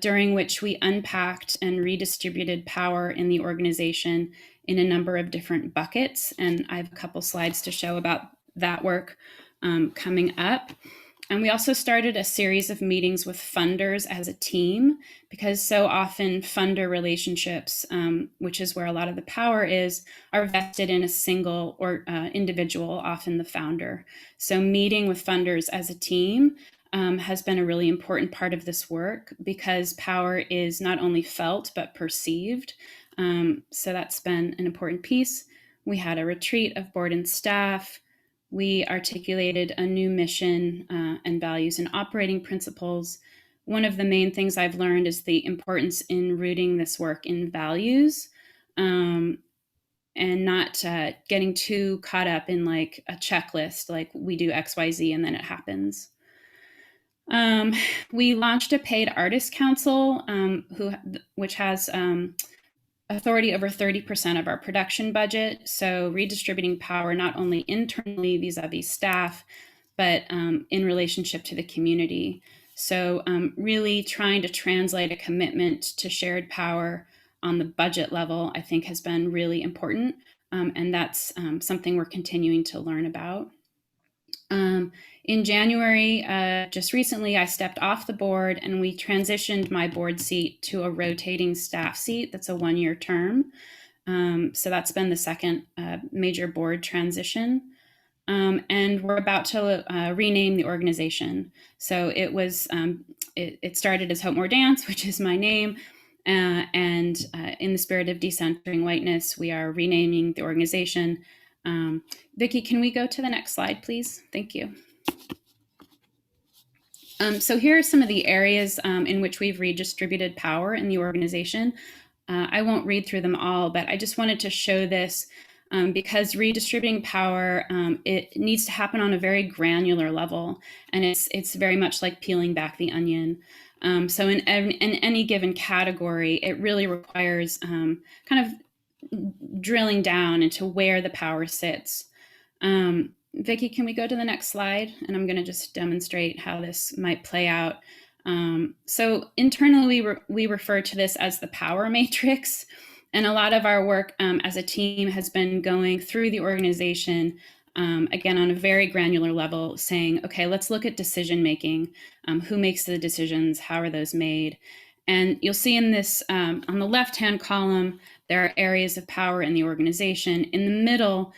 D: during which we unpacked and redistributed power in the organization in a number of different buckets. And I have a couple slides to show about that work coming up. And we also started a series of meetings with funders as a team, because so often funder relationships, which is where a lot of the power is, are vested in a single or individual, often the founder. So meeting with funders as a team has been a really important part of this work, because power is not only felt, but perceived. So that's been an important piece. We had a retreat of board and staff. We articulated a new mission and values and operating principles. One of the main things I've learned is the importance in rooting this work in values and not getting too caught up in like a checklist, like we do X, Y, Z, and then it happens. We launched a paid artist council, which has authority over 30% of our production budget. So redistributing power, not only internally vis-a-vis staff, but in relationship to the community. So really trying to translate a commitment to shared power on the budget level, I think has been really important. And that's something we're continuing to learn about. In January, just recently, I stepped off the board and we transitioned my board seat to a rotating staff seat. That's a 1-year term. So that's been the second major board transition. And we're about to rename the organization. So it was, it started as Hope More Dance, which is my name. And in the spirit of decentering whiteness, we are renaming the organization Vicki, can we go to the next slide, please? Thank you. So here are some of the areas in which we've redistributed power in the organization. I won't read through them all, but I just wanted to show this because redistributing power, it needs to happen on a very granular level, and it's very much like peeling back the onion. So in any given category, it really requires kind of drilling down into where the power sits. Vicki, can we go to the next slide? And I'm going to just demonstrate how this might play out. So internally, we refer to this as the power matrix. And a lot of our work as a team has been going through the organization, again, on a very granular level, saying, okay, let's look at decision making. Who makes the decisions? How are those made? And you'll see in this, on the left-hand column, there are areas of power in the organization. In the middle,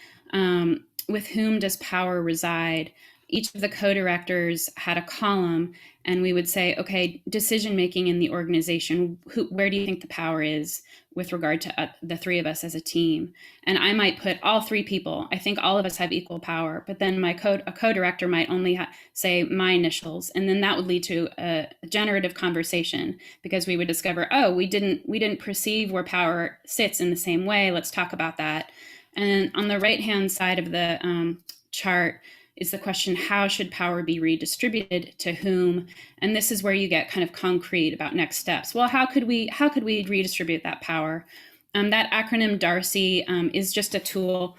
D: with whom does power reside? Each of the co-directors had a column, and we would say, okay, decision-making in the organization, where do you think the power is with regard to the three of us as a team? And I might put all three people. I think all of us have equal power, but then a co-director might only say my initials, and then that would lead to a generative conversation, because we would discover, oh, we didn't perceive where power sits in the same way. Let's talk about that. And on the right-hand side of the chart is the question, how should power be redistributed to whom? And this is where you get kind of concrete about next steps. Well, how could we redistribute that power? That acronym DARCY is just a tool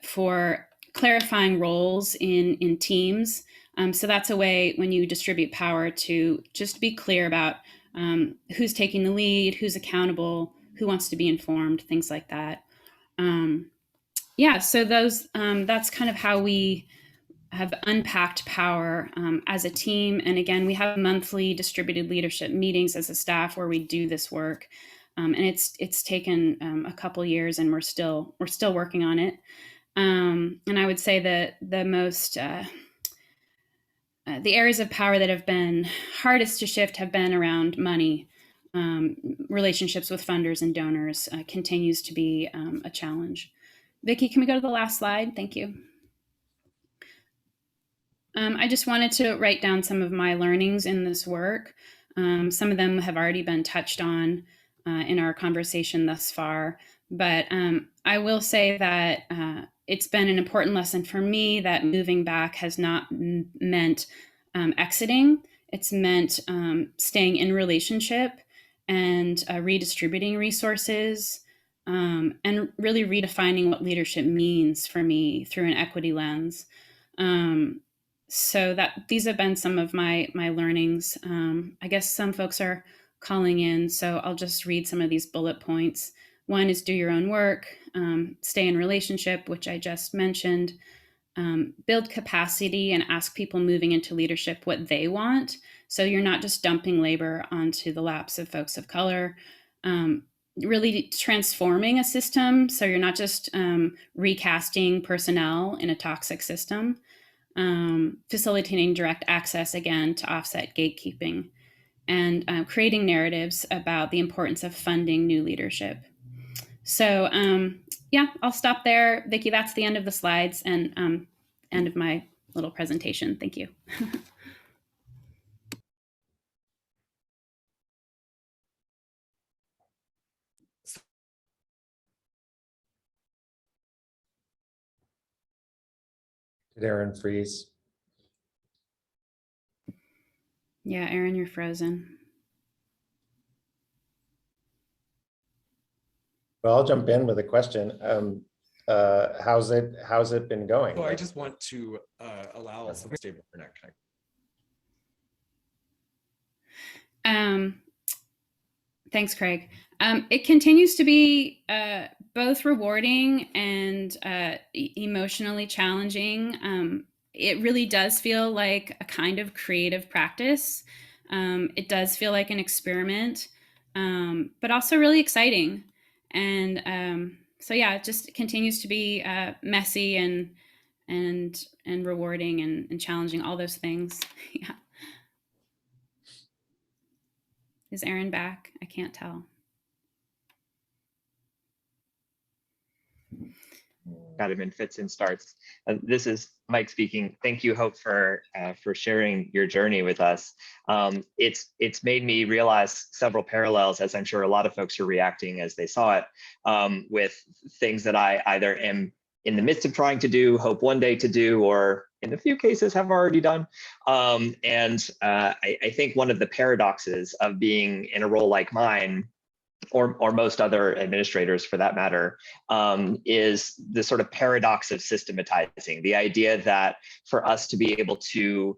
D: for clarifying roles in teams. So that's a way when you distribute power to just be clear about who's taking the lead, who's accountable, who wants to be informed, things like that. Yeah, so that's kind of how we have unpacked power as a team. And again, we have monthly distributed leadership meetings as a staff where we do this work. And it's taken a couple years, and we're still working on it. And I would say that the most the areas of power that have been hardest to shift have been around money. Relationships with funders and donors continues to be a challenge. Vicki, can we go to the last slide? Thank you. I just wanted to write down some of my learnings in this work. Some of them have already been touched on in our conversation thus far, but I will say that it's been an important lesson for me that moving back has not meant exiting. It's meant staying in relationship and redistributing resources, and really redefining what leadership means for me through an equity lens. So these have been some of my learnings. I guess some folks are calling in, so I'll just read some of these bullet points. One is do your own work, stay in relationship, which I just mentioned, build capacity and ask people moving into leadership what they want. So you're not just dumping labor onto the laps of folks of color. Really transforming a system, so you're not just recasting personnel in a toxic system. Facilitating direct access, again, to offset gatekeeping, and creating narratives about the importance of funding new leadership. So yeah, I'll stop there. Vicki, that's the end of the slides and end of my little presentation. Thank you.
C: Did Aaron freeze?
D: Yeah, Aaron, you're frozen.
C: Well, I'll jump in with a question. How's it been going?
B: So I just want to allow some stable internet connection.
D: Thanks, Craig. It continues to be both rewarding and emotionally challenging. It really does feel like a kind of creative practice. It does feel like an experiment, but also really exciting. And so yeah, it just continues to be messy and rewarding and challenging, all those things. Yeah. Is Aaron back? I can't tell.
F: got him in fits and starts. This is Mike speaking. Thank you, Hope, for sharing your journey with us. It's made me realize several parallels, as I'm sure a lot of folks are reacting as they saw it, with things that I either am in the midst of trying to do, hope one day to do, or in a few cases have already done. I think one of the paradoxes of being in a role like mine, or most other administrators for that matter, is the sort of paradox of systematizing. The idea that for us to be able to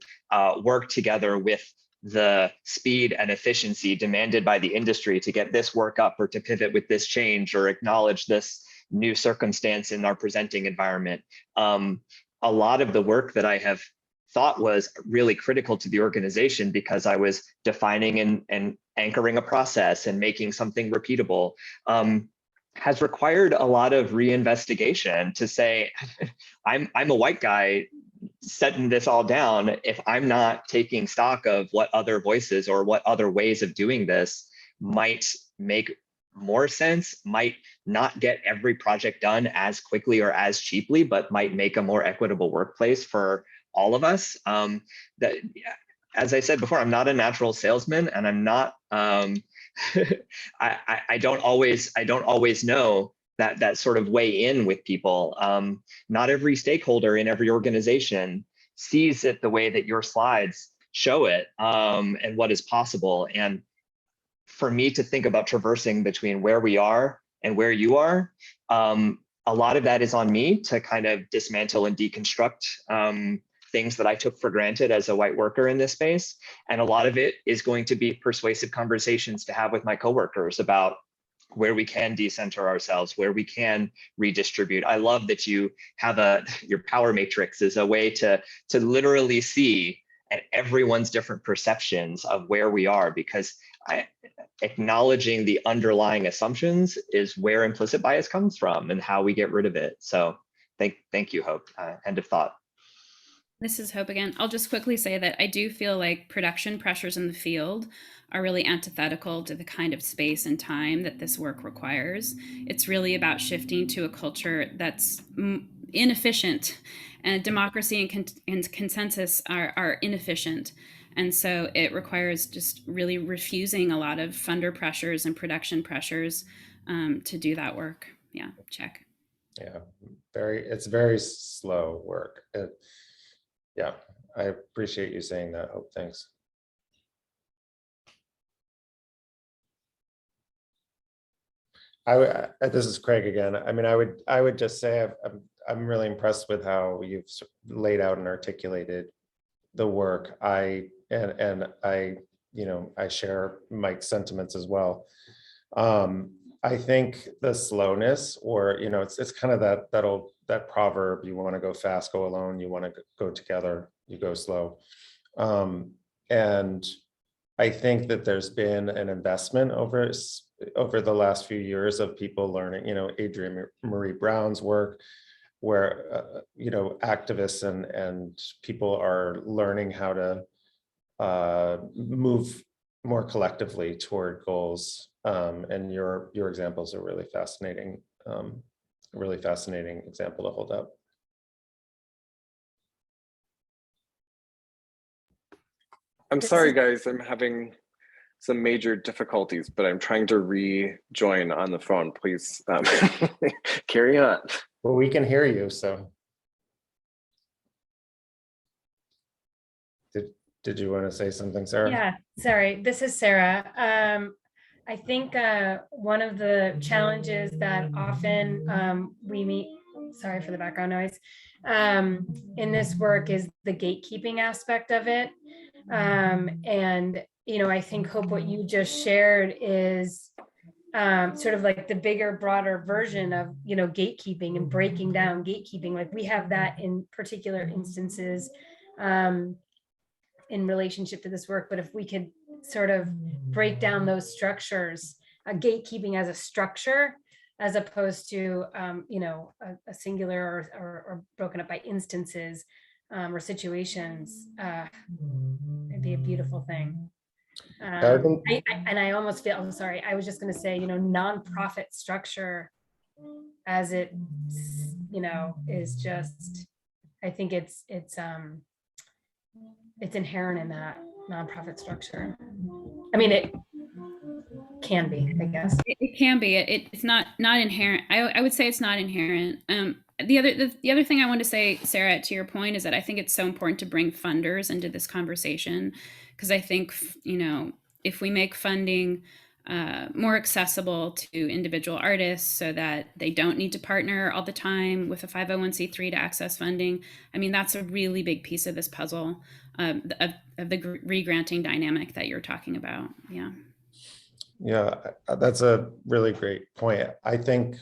F: work together with the speed and efficiency demanded by the industry to get this work up, or to pivot with this change, or acknowledge this new circumstance in our presenting environment. A lot of the work that I have thought was really critical to the organization, because I was defining and anchoring a process and making something repeatable, has required a lot of reinvestigation to say, I'm a white guy setting this all down. If I'm not taking stock of what other voices or what other ways of doing this might make more sense, might not get every project done as quickly or as cheaply, but might make a more equitable workplace for all of us. That, as I said before, I'm not a natural salesman, and I'm not. I don't always know that sort of way in with people. Not every stakeholder in every organization sees it the way that your slides show it, and what is possible. And for me to think about traversing between where we are and where you are, a lot of that is on me to kind of dismantle and deconstruct things that I took for granted as a white worker in this space. And a lot of it is going to be persuasive conversations to have with my coworkers about where we can decenter ourselves, where we can redistribute. I love that you have your power matrix is a way to literally see at everyone's different perceptions of where we are, because acknowledging the underlying assumptions is where implicit bias comes from and how we get rid of it. So thank you, Hope. End of thought.
D: This is Hope again. I'll just quickly say that I do feel like production pressures in the field are really antithetical to the kind of space and time that this work requires. It's really about shifting to a culture that's inefficient, and democracy and consensus are inefficient. And so it requires just really refusing a lot of funder pressures and production pressures to do that work. Yeah, check.
C: Yeah, it's very slow work. Yeah, I appreciate you saying that, Hope. Thanks. This is Craig again. I mean, I would just say I'm really impressed with how you've laid out and articulated the work. I share Mike's sentiments as well. I think the slowness, or it's kind of that proverb: you want to go fast, go alone; you want to go together, you go slow. And I think that there's been an investment over the last few years of people learning, Adrienne Marie Brown's work, where activists and people are learning how to move more collectively toward goals. And your examples are really fascinating example to hold up.
G: I'm sorry, guys, I'm having some major difficulties, but I'm trying to rejoin on the phone. Please carry on.
C: Well, we can hear you, so. Did you want to say something, Sarah?
E: Yeah, sorry, this is Sarah. I think one of the challenges that often we meet, sorry for the background noise, in this work is the gatekeeping aspect of it. And, I think, Hope, what you just shared is sort of like the bigger, broader version of, gatekeeping and breaking down gatekeeping. Like we have that in particular instances in relationship to this work. But if we could sort of break down those structures, gatekeeping as a structure, as opposed to, a singular or broken up by instances or situations, it'd be a beautiful thing. And I almost feel, I'm sorry, I was just going to say, nonprofit structure as it, is just, I think it's inherent in that nonprofit structure. I mean, it can be, I guess.
D: It can be. It's not inherent. I would say it's not inherent. The other thing I want to say, Sarah, to your point, is that I think it's so important to bring funders into this conversation, because I think if we make funding more accessible to individual artists so that they don't need to partner all the time with a 501c3 to access funding, I mean, that's a really big piece of this puzzle of the re-granting dynamic that you're talking about. Yeah.
C: Yeah, that's a really great point. I think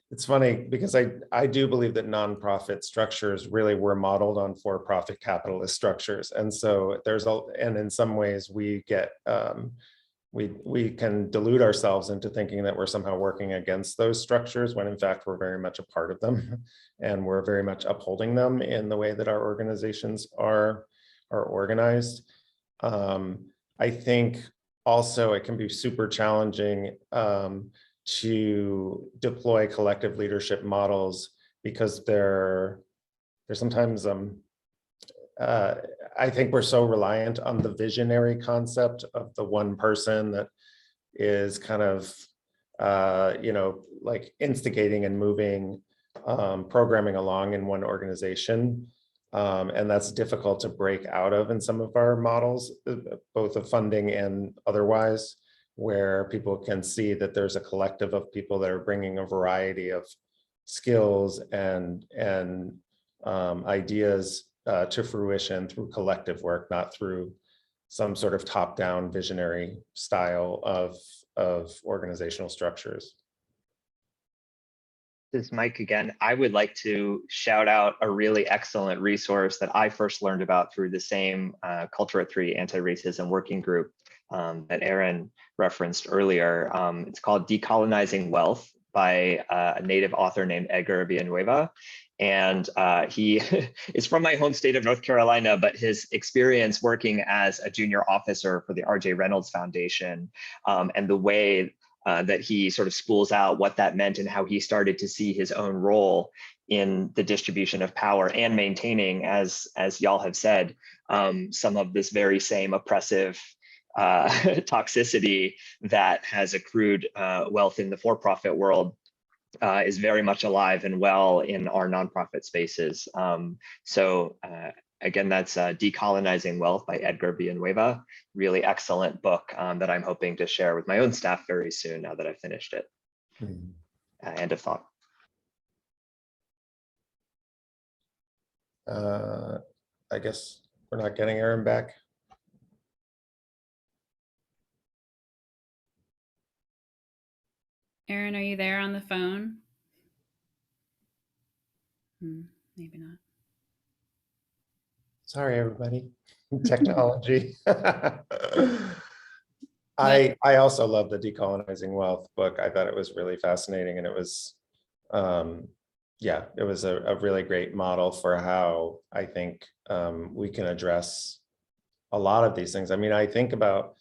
C: it's funny because I do believe that nonprofit structures really were modeled on for-profit capitalist structures. And so and in some ways we get, we can delude ourselves into thinking that we're somehow working against those structures when in fact we're very much a part of them and we're very much upholding them in the way that our organizations are organized. I think also it can be super challenging to deploy collective leadership models because they're sometimes, I think we're so reliant on the visionary concept of the one person that is kind of, like instigating and moving programming along in one organization. And that's difficult to break out of in some of our models, both of funding and otherwise, where people can see that there's a collective of people that are bringing a variety of skills and ideas to fruition through collective work, not through some sort of top-down visionary style of organizational structures.
F: This is Mike again. I would like to shout out a really excellent resource that I first learned about through the same Culture at 3 anti-racism working group that Aaron referenced earlier. It's called Decolonizing Wealth by a native author named Edgar Villanueva. And he is from my home state of North Carolina, but his experience working as a junior officer for the R.J. Reynolds Foundation and the way that he sort of spools out what that meant and how he started to see his own role in the distribution of power and maintaining, as y'all have said, some of this very same oppressive toxicity that has accrued wealth in the for-profit world is very much alive and well in our nonprofit spaces. Again, that's Decolonizing Wealth by Edgar Villanueva. Really excellent book that I'm hoping to share with my own staff very soon now that I've finished it. End of thought.
C: I guess we're not getting Aaron back.
D: Aaron, are you there on the phone? Maybe not.
C: Sorry, everybody. Technology. I also love the Decolonizing Wealth book. I thought it was really fascinating, and it was, it was a really great model for how I think we can address a lot of these things. I mean, I think about,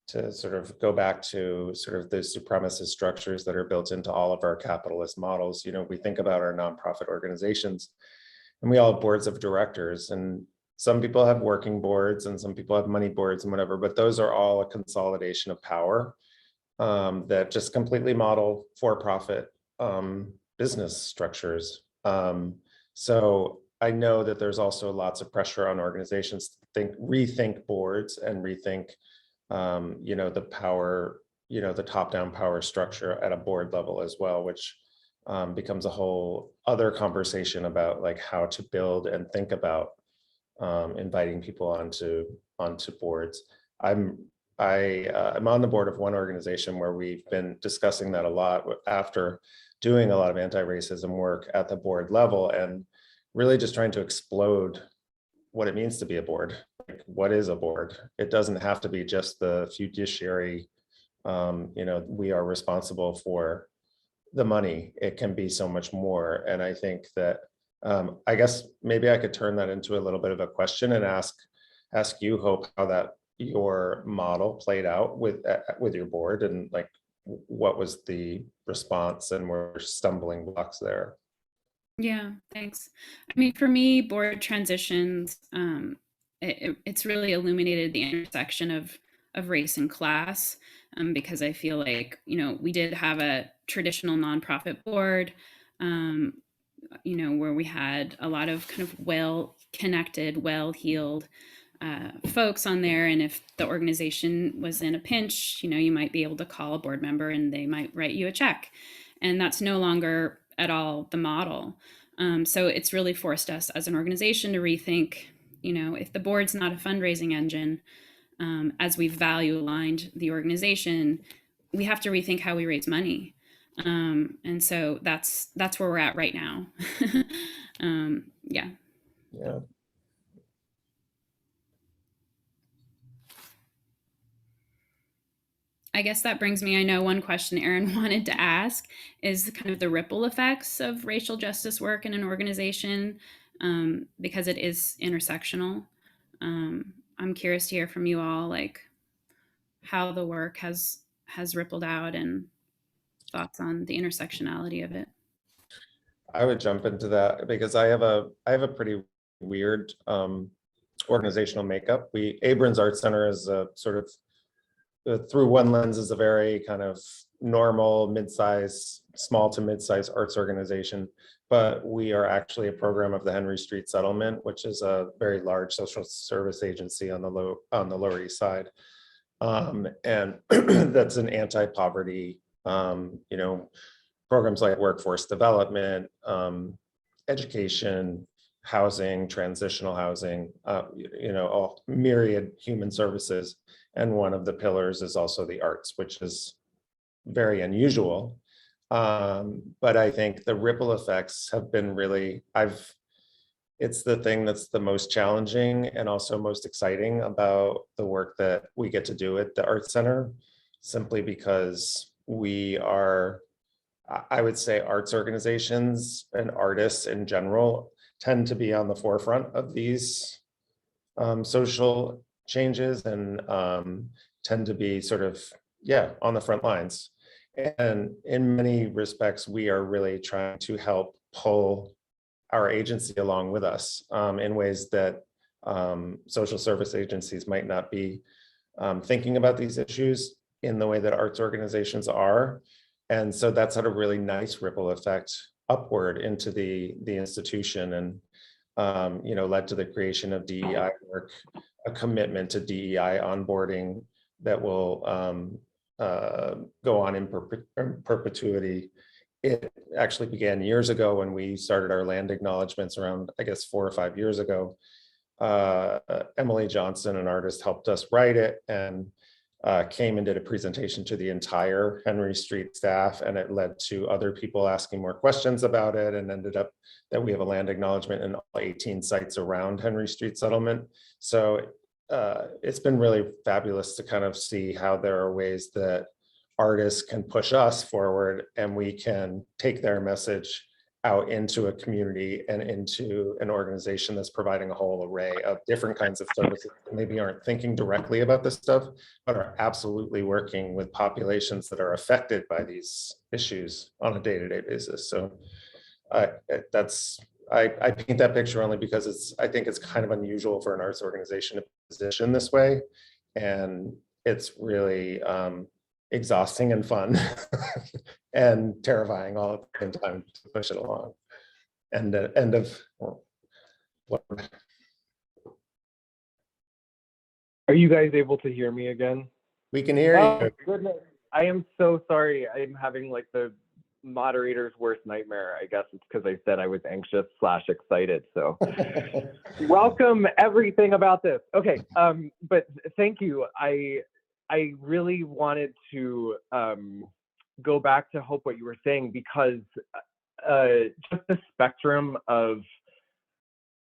C: to sort of go back to sort of the supremacist structures that are built into all of our capitalist models. We think about our nonprofit organizations, and we all have boards of directors, and some people have working boards and some people have money boards and whatever, but those are all a consolidation of power that just completely model for-profit business structures. So I know that there's also lots of pressure on organizations to rethink boards and rethink the power, the top-down power structure at a board level as well, which becomes a whole other conversation about like how to build and think about inviting people onto boards. I'm on the board of one organization where we've been discussing that a lot after doing a lot of anti-racism work at the board level, and really just trying to explode what it means to be a board. Like, what is a board? It doesn't have to be just the fiduciary, we are responsible for the money. It can be so much more. And I think that I guess maybe I could turn that into a little bit of a question and ask you, Hope, how that your model played out with your board, and like what was the response and were stumbling blocks there.
D: Yeah, thanks. I mean, for me, board transitions, it's really illuminated the intersection of race and class, because I feel like, we did have a traditional nonprofit board, where we had a lot of kind of well-connected, well-heeled folks on there. And if the organization was in a pinch, you might be able to call a board member and they might write you a check. And that's no longer at all the model. So it's really forced us as an organization to rethink, if the board's not a fundraising engine, as we've value aligned the organization, we have to rethink how we raise money. And so that's where we're at right now. Yeah.
C: Yeah.
D: I guess that brings me, I know one question Erin wanted to ask is kind of the ripple effects of racial justice work in an organization, because it is intersectional. I'm curious to hear from you all, like how the work has rippled out and thoughts on the intersectionality of it.
C: I would jump into that because I have a pretty weird organizational makeup. Abrons Art Center is a sort of, through one lens, is a very kind of normal, mid-size, small to mid-size arts organization, but we are actually a program of the Henry Street Settlement, which is a very large social service agency on the Lower East Side, and that's an anti-poverty, programs like workforce development, education, housing, transitional housing, a myriad human services. And one of the pillars is also the arts, which is very unusual. But I think the ripple effects have been really, it's the thing that's the most challenging and also most exciting about the work that we get to do at the Arts Center, simply because we are, I would say arts organizations and artists in general tend to be on the forefront of these social changes and tend to be sort of, on the front lines. And in many respects, we are really trying to help pull our agency along with us in ways that social service agencies might not be thinking about these issues in the way that arts organizations are. And so that's had a really nice ripple effect upward into the institution, and led to the creation of DEI work, a commitment to DEI onboarding that will go on in perpetuity. It actually began years ago when we started our land acknowledgements around, I guess, 4 or 5 years ago. Emily Johnson, an artist, helped us write it and came and did a presentation to the entire Henry Street staff, and it led to other people asking more questions about it, and ended up that we have a land acknowledgement in all 18 sites around Henry Street Settlement. So it's been really fabulous to kind of see how there are ways that artists can push us forward, and we can take their message out into a community and into an organization that's providing a whole array of different kinds of services that maybe aren't thinking directly about this stuff, but are absolutely working with populations that are affected by these issues on a day-to-day basis. So I paint that picture only because I think it's kind of unusual for an arts organization to position this way, and it's really exhausting and fun and terrifying all at the same time to push it along. And end of what?
H: Are you guys able to hear me again?
C: We can hear you.
H: Goodness. I am so sorry. I'm having like the moderator's worst nightmare. I guess it's because I said I was anxious / excited. So welcome everything about this. Okay, but thank you. I really wanted to go back to Hope what you were saying, because just the spectrum of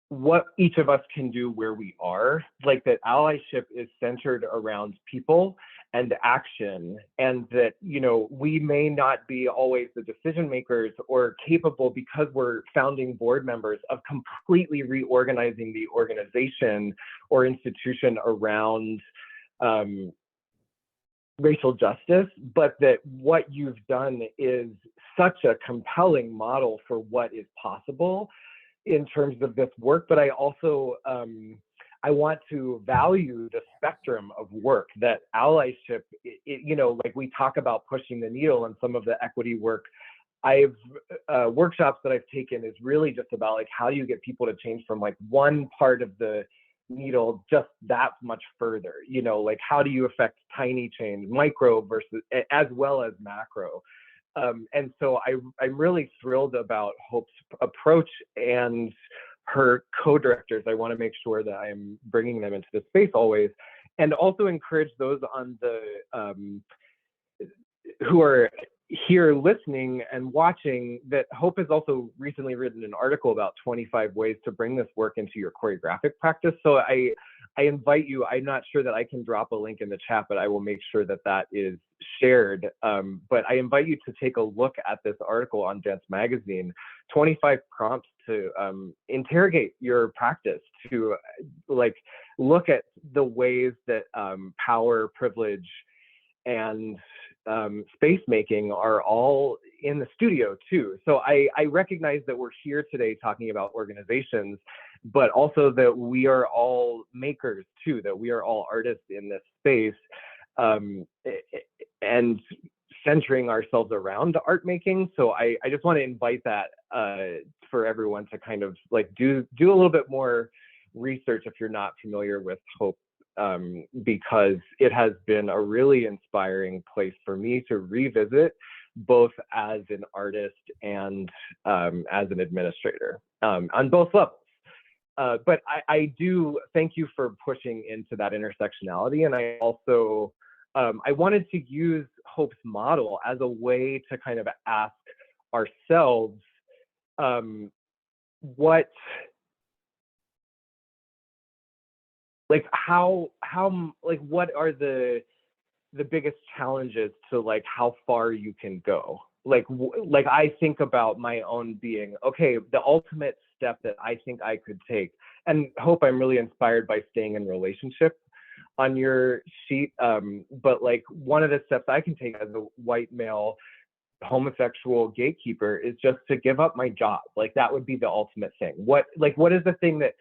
H: what each of us can do where we are, like that allyship is centered around people and action, and that, we may not be always the decision makers or capable, because we're founding board members, of completely reorganizing the organization or institution around racial justice, but that what you've done is such a compelling model for what is possible in terms of this work. But I also, I want to value the spectrum of work that allyship, you know, like we talk about pushing the needle and some of the equity work workshops that I've taken is really just about like, how do you get people to change from like one part of the needle just that much further, you know, like how do you affect tiny change, micro versus as well as macro. And so I'm really thrilled about Hope's approach and her co-directors. I want to make sure that I'm bringing them into the space always, and also encourage those on the who are here listening and watching that Hope has also recently written an article about 25 ways to bring this work into your choreographic practice. So I invite you, I'm not sure that I can drop a link in the chat, but I will make sure that that is shared. But I invite you to take a look at this article on Dance Magazine, 25 prompts to interrogate your practice, to like look at the ways that power, privilege, and space making are all in the studio too. So I recognize that we're here today talking about organizations, but also that we are all makers too, that we are all artists in this space, and centering ourselves around art making. So I just want to invite that for everyone to kind of like do a little bit more research if you're not familiar with Hope, because it has been a really inspiring place for me to revisit, both as an artist and as an administrator, on both levels. But I do thank you for pushing into that intersectionality. And I also, I wanted to use Hope's model as a way to kind of ask ourselves what are the biggest challenges to like how far you can go. Like I think about my own being, okay, the ultimate step that I think I could take, and Hope, I'm really inspired by staying in relationship on your sheet. But like one of the steps I can take as a white male homosexual gatekeeper is just to give up my job. Like that would be the ultimate thing. What is the thing that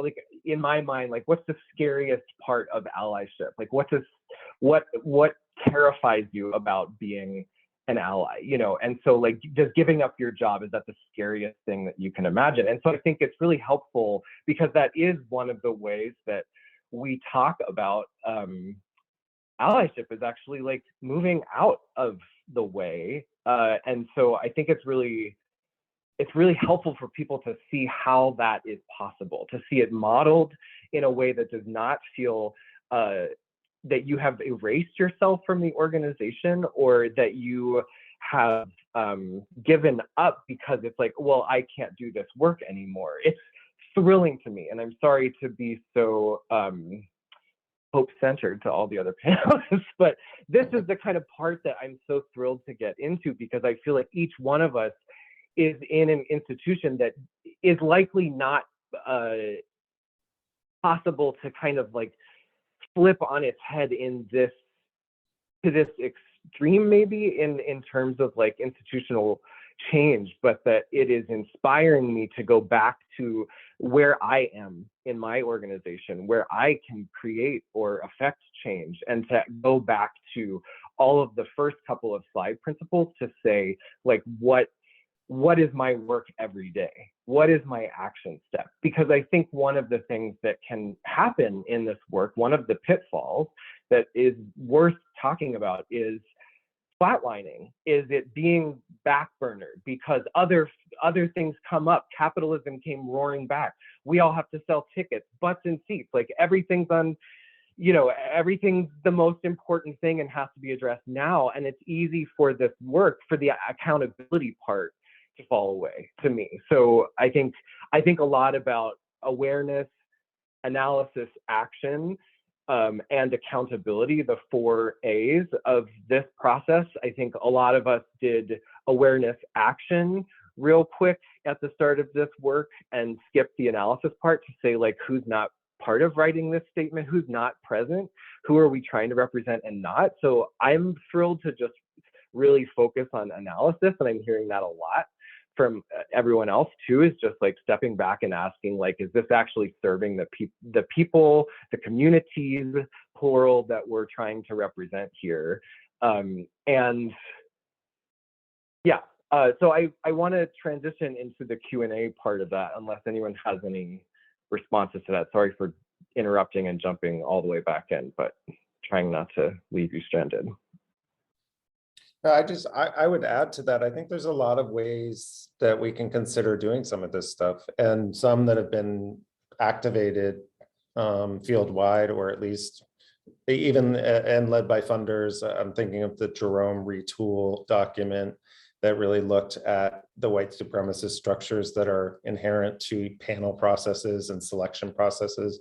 H: like in my mind, like what's the scariest part of allyship? Like what terrifies you about being an ally, you know? And so like just giving up your job, is that the scariest thing that you can imagine? And so I think it's really helpful because that is one of the ways that we talk about allyship, is actually like moving out of the way. And so I think it's really helpful for people to see how that is possible, to see it modeled in a way that does not feel that you have erased yourself from the organization, or that you have given up because it's like, well, I can't do this work anymore. It's thrilling to me, and I'm sorry to be so hope-centered to all the other panelists, but this is the kind of part that I'm so thrilled to get into, because I feel like each one of us is in an institution that is likely not possible to kind of like flip on its head to this extreme, maybe in terms of like institutional change, but that it is inspiring me to go back to where I am in my organization, where I can create or affect change, and to go back to all of the first couple of slide principles to say, like, what is my work every day? What is my action step? Because I think one of the things that can happen in this work, one of the pitfalls that is worth talking about, is flatlining, is it being backburnered because other things come up. Capitalism came roaring back. We all have to sell tickets, butts and seats, like everything's on, you know, everything's the most important thing and has to be addressed now. And it's easy for this work, for the accountability part, to fall away to me. So I think a lot about awareness, analysis, action, and accountability, the 4 A's of this process. I think a lot of us did awareness, action real quick at the start of this work and skipped the analysis part to say, like, who's not part of writing this statement, who's not present, who are we trying to represent and not. So I'm thrilled to just really focus on analysis, and I'm hearing that a lot from everyone else too, is just like stepping back and asking, like, is this actually serving the people, the communities, plural, that we're trying to represent here? And yeah, so I want to transition into the Q&A part of that, unless anyone has any responses to that. Sorry for interrupting and jumping all the way back in, but trying not to leave you stranded.
C: I would add to that. I think there's a lot of ways that we can consider doing some of this stuff, and some that have been activated field wide, or at least even and led by funders. I'm thinking of the Jerome Retool document that really looked at the white supremacist structures that are inherent to panel processes and selection processes.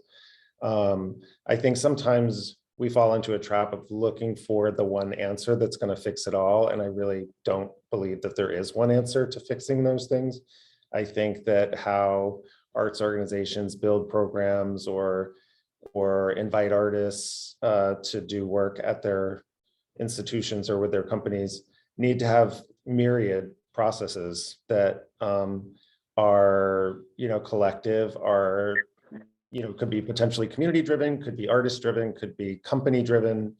C: I think sometimes we fall into a trap of looking for the one answer that's going to fix it all. And I really don't believe that there is one answer to fixing those things. I think that how arts organizations build programs or invite artists to do work at their institutions or with their companies need to have myriad processes that are, collective, are, could be potentially community driven, could be artist driven, could be company driven,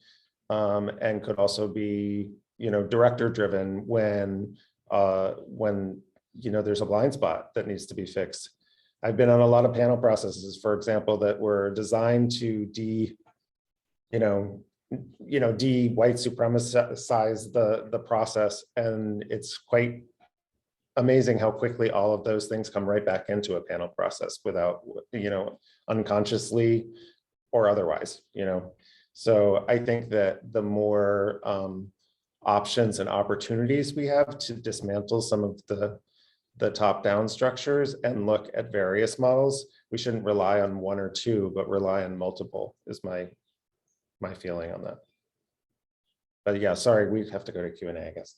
C: and could also be, director driven when there's a blind spot that needs to be fixed. I've been on a lot of panel processes, for example, that were designed to de-white supremacize the process, and it's quite amazing how quickly all of those things come right back into a panel process without, unconsciously or otherwise, So I think that the more options and opportunities we have to dismantle some of the top-down structures and look at various models, we shouldn't rely on one or two, but rely on multiple, is my feeling on that. But yeah, sorry, we have to go to Q&A, I guess.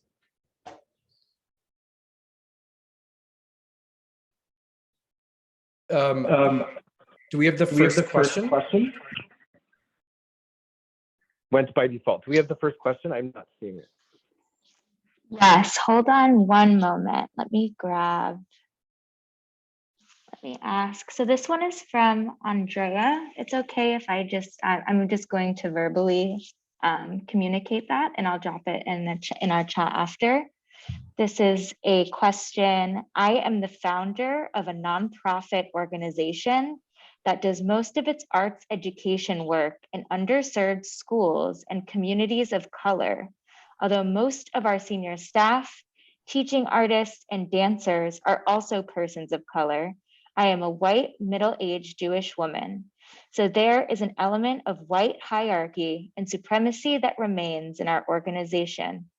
B: Do we have the first question?
H: Went by default. Do we have the first question? I'm not seeing it.
I: Yes, hold on one moment. Let me ask. So this one is from Andrea. It's okay if I'm just going to verbally communicate that, and I'll drop it in our chat after. This is a question. I am the founder of a nonprofit organization that does most of its arts education work in underserved schools and communities of color. Although most of our senior staff, teaching artists, and dancers are also persons of color, I am a white, middle-aged Jewish woman. So there is an element of white hierarchy and supremacy that remains in our organization.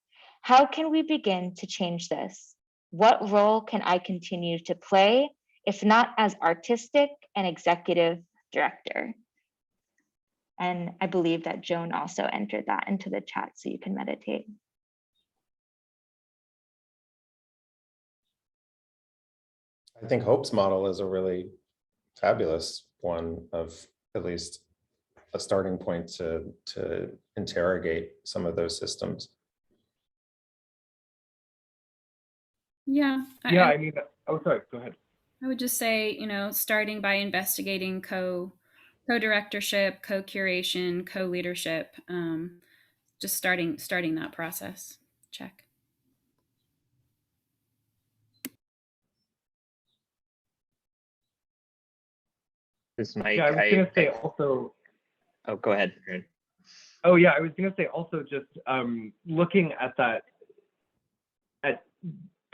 I: How can we begin to change this? What role can I continue to play, if not as artistic and executive director? And I believe that Joan also entered that into the chat, so you can meditate.
C: I think Hope's model is a really fabulous one, of at least a starting point to interrogate some of those systems.
D: Yeah.
H: I mean, oh, sorry, go ahead.
D: I would just say, starting by investigating co-directorship, co-curation, co-leadership, just starting that process. Check.
F: This Mike.
H: Yeah, I was going to say also.
F: Oh, go ahead, Aaron.
H: Oh yeah, I was going to say also just looking at that, at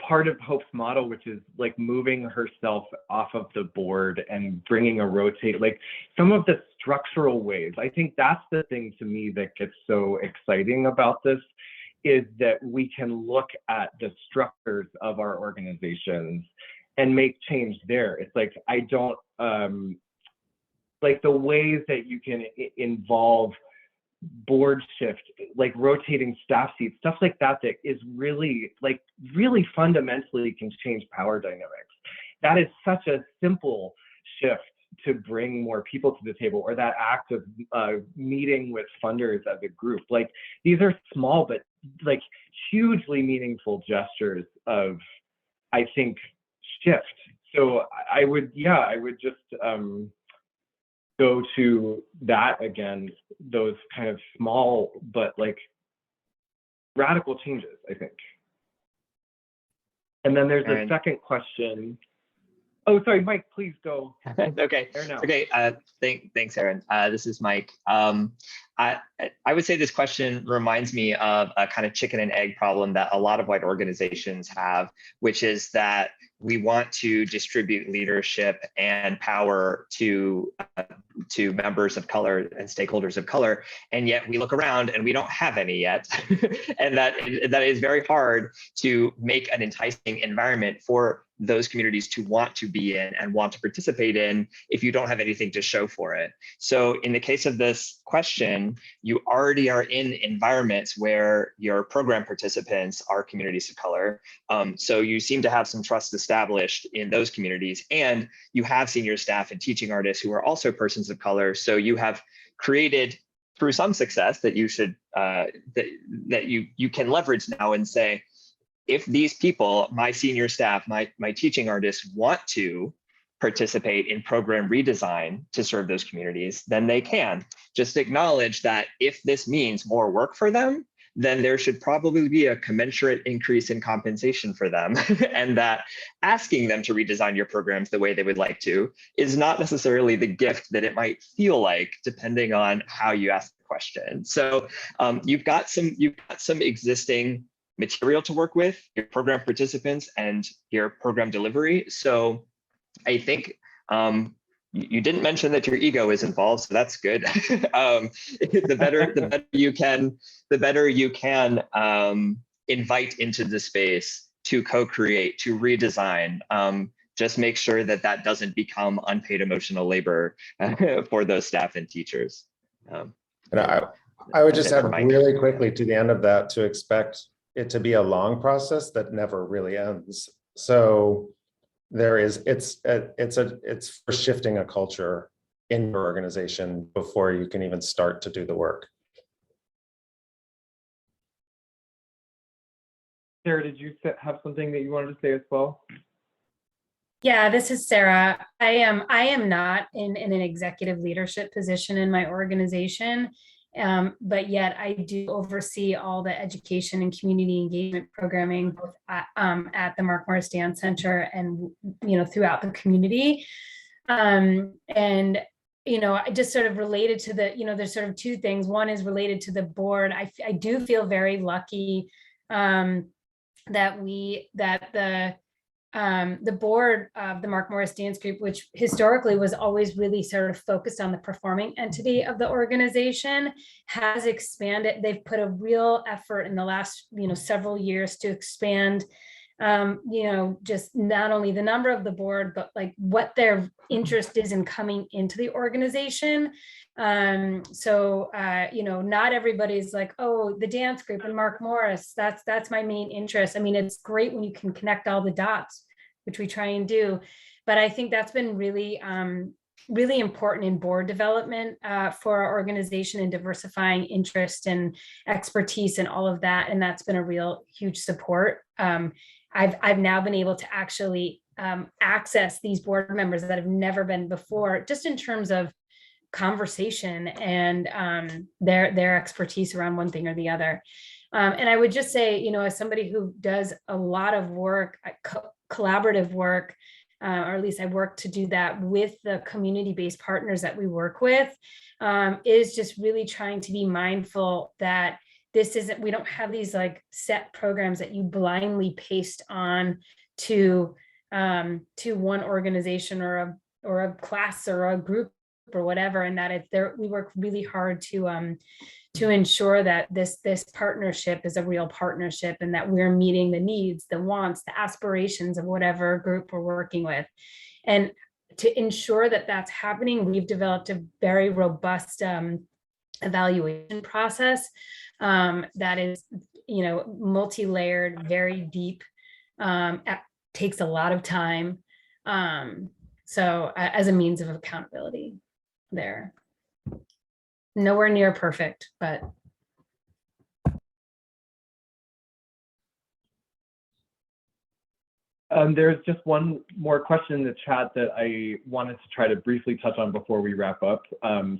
H: part of Hope's model, which is like moving herself off of the board and bringing a rotate, like some of the structural ways. I think that's the thing to me that gets so exciting about this, is that we can look at the structures of our organizations and make change there. It's like, I don't, like the ways that you can involve board shift, like rotating staff seats, stuff like that, that is really, like really fundamentally can change power dynamics. That is such a simple shift to bring more people to the table, or that act of meeting with funders as a group. Like, these are small but like hugely meaningful gestures of, I think, shift. So I would just go to that again, those kind of small but like radical changes, I think. And then there's a second question. Oh, sorry, Mike, please go.
F: Okay. Okay. Thanks, Aaron. This is Mike. I would say this question reminds me of a kind of chicken and egg problem that a lot of white organizations have, which is that we want to distribute leadership and power to members of color and stakeholders of color, and yet we look around and we don't have any yet, and that is very hard to make an enticing environment for those communities to want to be in and want to participate in if you don't have anything to show for it. So in the case of this question, you already are in environments where your program participants are communities of color. So you seem to have some trust established in those communities, and you have senior staff and teaching artists who are also persons of color. So you have created, through some success, that you should that you can leverage now and say, if these people, my senior staff, my teaching artists, want to participate in program redesign to serve those communities, then they can. Just acknowledge that if this means more work for them, then there should probably be a commensurate increase in compensation for them. And that asking them to redesign your programs the way they would like to is not necessarily the gift that it might feel like, depending on how you ask the question. So you've got some existing material to work with, your program participants and your program delivery. So I think you didn't mention that your ego is involved, so that's good. The better you can invite into the space to co-create, to redesign. Just make sure that that doesn't become unpaid emotional labor for those staff and teachers.
C: And I would just add really quickly to the end of that, to expect it to be a long process that never really ends. So it's for shifting a culture in your organization before you can even start to do the work.
H: Sarah, did you have something that you wanted to say as well?
E: Yeah, this is Sarah. I am not in an executive leadership position in my organization. But yet I do oversee all the education and community engagement programming both at the Mark Morris Dance Center and throughout the community. And I just sort of related to the, there's sort of two things. One is related to the board. I do feel very lucky that the board of the Mark Morris Dance Group, which historically was always really sort of focused on the performing entity of the organization, has expanded. They've put a real effort in the last, several years to expand, just not only the number of the board, but like what their interest is in coming into the organization. Not everybody's like, oh, the dance group and Mark Morris, that's my main interest. I mean, it's great when you can connect all the dots, which we try and do, but I think that's been really, really important in board development for our organization and diversifying interest and expertise and all of that. And that's been a real huge support. I've now been able to actually access these board members that have never been before, just in terms of conversation and their expertise around one thing or the other. And I would just say, as somebody who does a lot of work, collaborative work, or at least I work to do that with the community-based partners that we work with, is just really trying to be mindful that we don't have these like set programs that you blindly paste on to one organization or a class or a group or whatever, and that we work really hard to ensure that this partnership is a real partnership and that we're meeting the needs, the wants, the aspirations of whatever group we're working with. And to ensure that that's happening, we've developed a very robust evaluation process that is, multi-layered, very deep, takes a lot of time. So as a means of accountability there. Nowhere near perfect, but.
H: There's just one more question in the chat that I wanted to try to briefly touch on before we wrap up.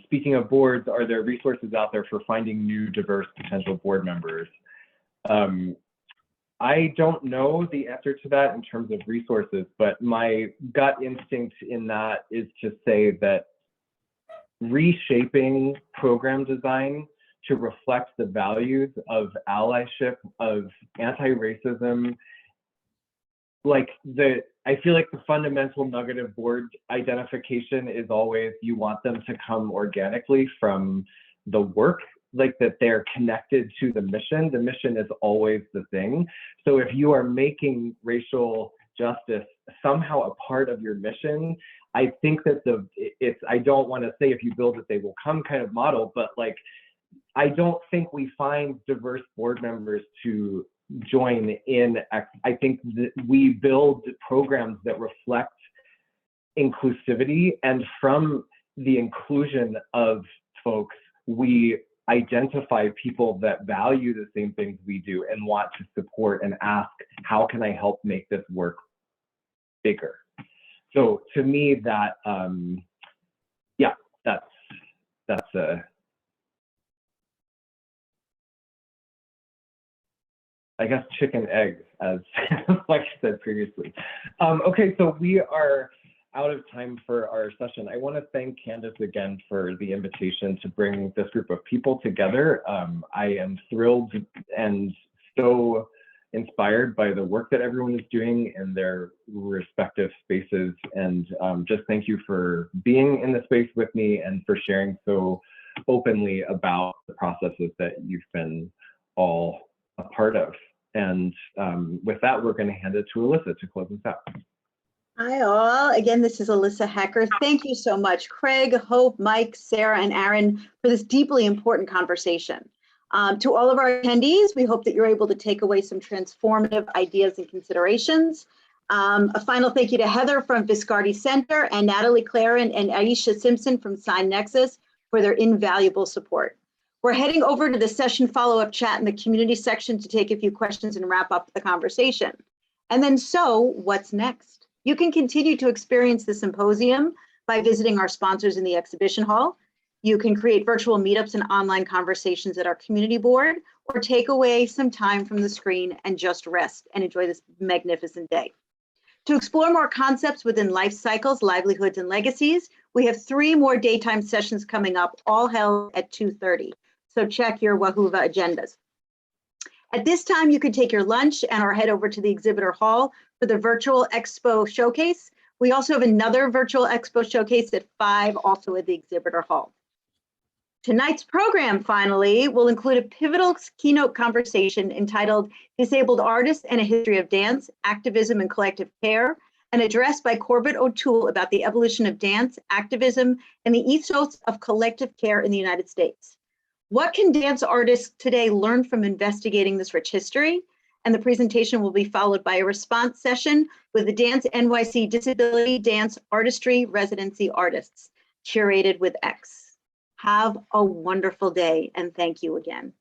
H: Speaking of boards, are there resources out there for finding new diverse potential board members? I don't know the answer to that in terms of resources, but my gut instinct in that is to say that reshaping program design to reflect the values of allyship, of anti-racism, I feel like the fundamental nugget of board identification is always you want them to come organically from the work, like that they're connected to the mission. The mission is always the thing. So if you are making racial justice somehow a part of your mission, I think that I don't want to say if you build it, they will come kind of model, but like, I don't think we find diverse board members to join in. I think that we build programs that reflect inclusivity, and from the inclusion of folks, we identify people that value the same things we do and want to support and ask, how can I help make this work bigger? So to me, that yeah, that's a, I guess, chicken egg, as like I said previously. Okay, so we are out of time for our session. I want to thank Candace again for the invitation to bring this group of people together. I am thrilled and so inspired by the work that everyone is doing in their respective spaces. And just thank you for being in the space with me and for sharing so openly about the processes that you've been all a part of. And with that, we're going to hand it to Alyssa to close us out.
A: Hi all. Again, this is Alyssa Hecker. Thank you so much, Craig, Hope, Mike, Sarah, and Aaron, for this deeply important conversation. To all of our attendees, we hope that you're able to take away some transformative ideas and considerations. A final thank you to Heather from Viscardi Center and Natalie Claren and Aisha Simpson from Sign Nexus for their invaluable support. We're heading over to the session follow-up chat in the community section to take a few questions and wrap up the conversation. And then, so what's next? You can continue to experience the symposium by visiting our sponsors in the exhibition hall. You can create virtual meetups and online conversations at our community board, or take away some time from the screen and just rest and enjoy this magnificent day. To explore more concepts within life cycles, livelihoods, and legacies, we have 3 more daytime sessions coming up, all held at 2:30. So check your WAHUVA agendas. At this time, you can take your lunch and or head over to the exhibitor hall for the virtual expo showcase. We also have another virtual expo showcase at 5, also at the exhibitor hall. Tonight's program, finally, will include a pivotal keynote conversation entitled Disabled Artists and a History of Dance, Activism, and Collective Care, an address by Corbett O'Toole about the evolution of dance, activism, and the ethos of collective care in the United States. What can dance artists today learn from investigating this rich history? And the presentation will be followed by a response session with the Dance NYC Disability Dance Artistry Residency Artists, curated with X. Have a wonderful day, and thank you again.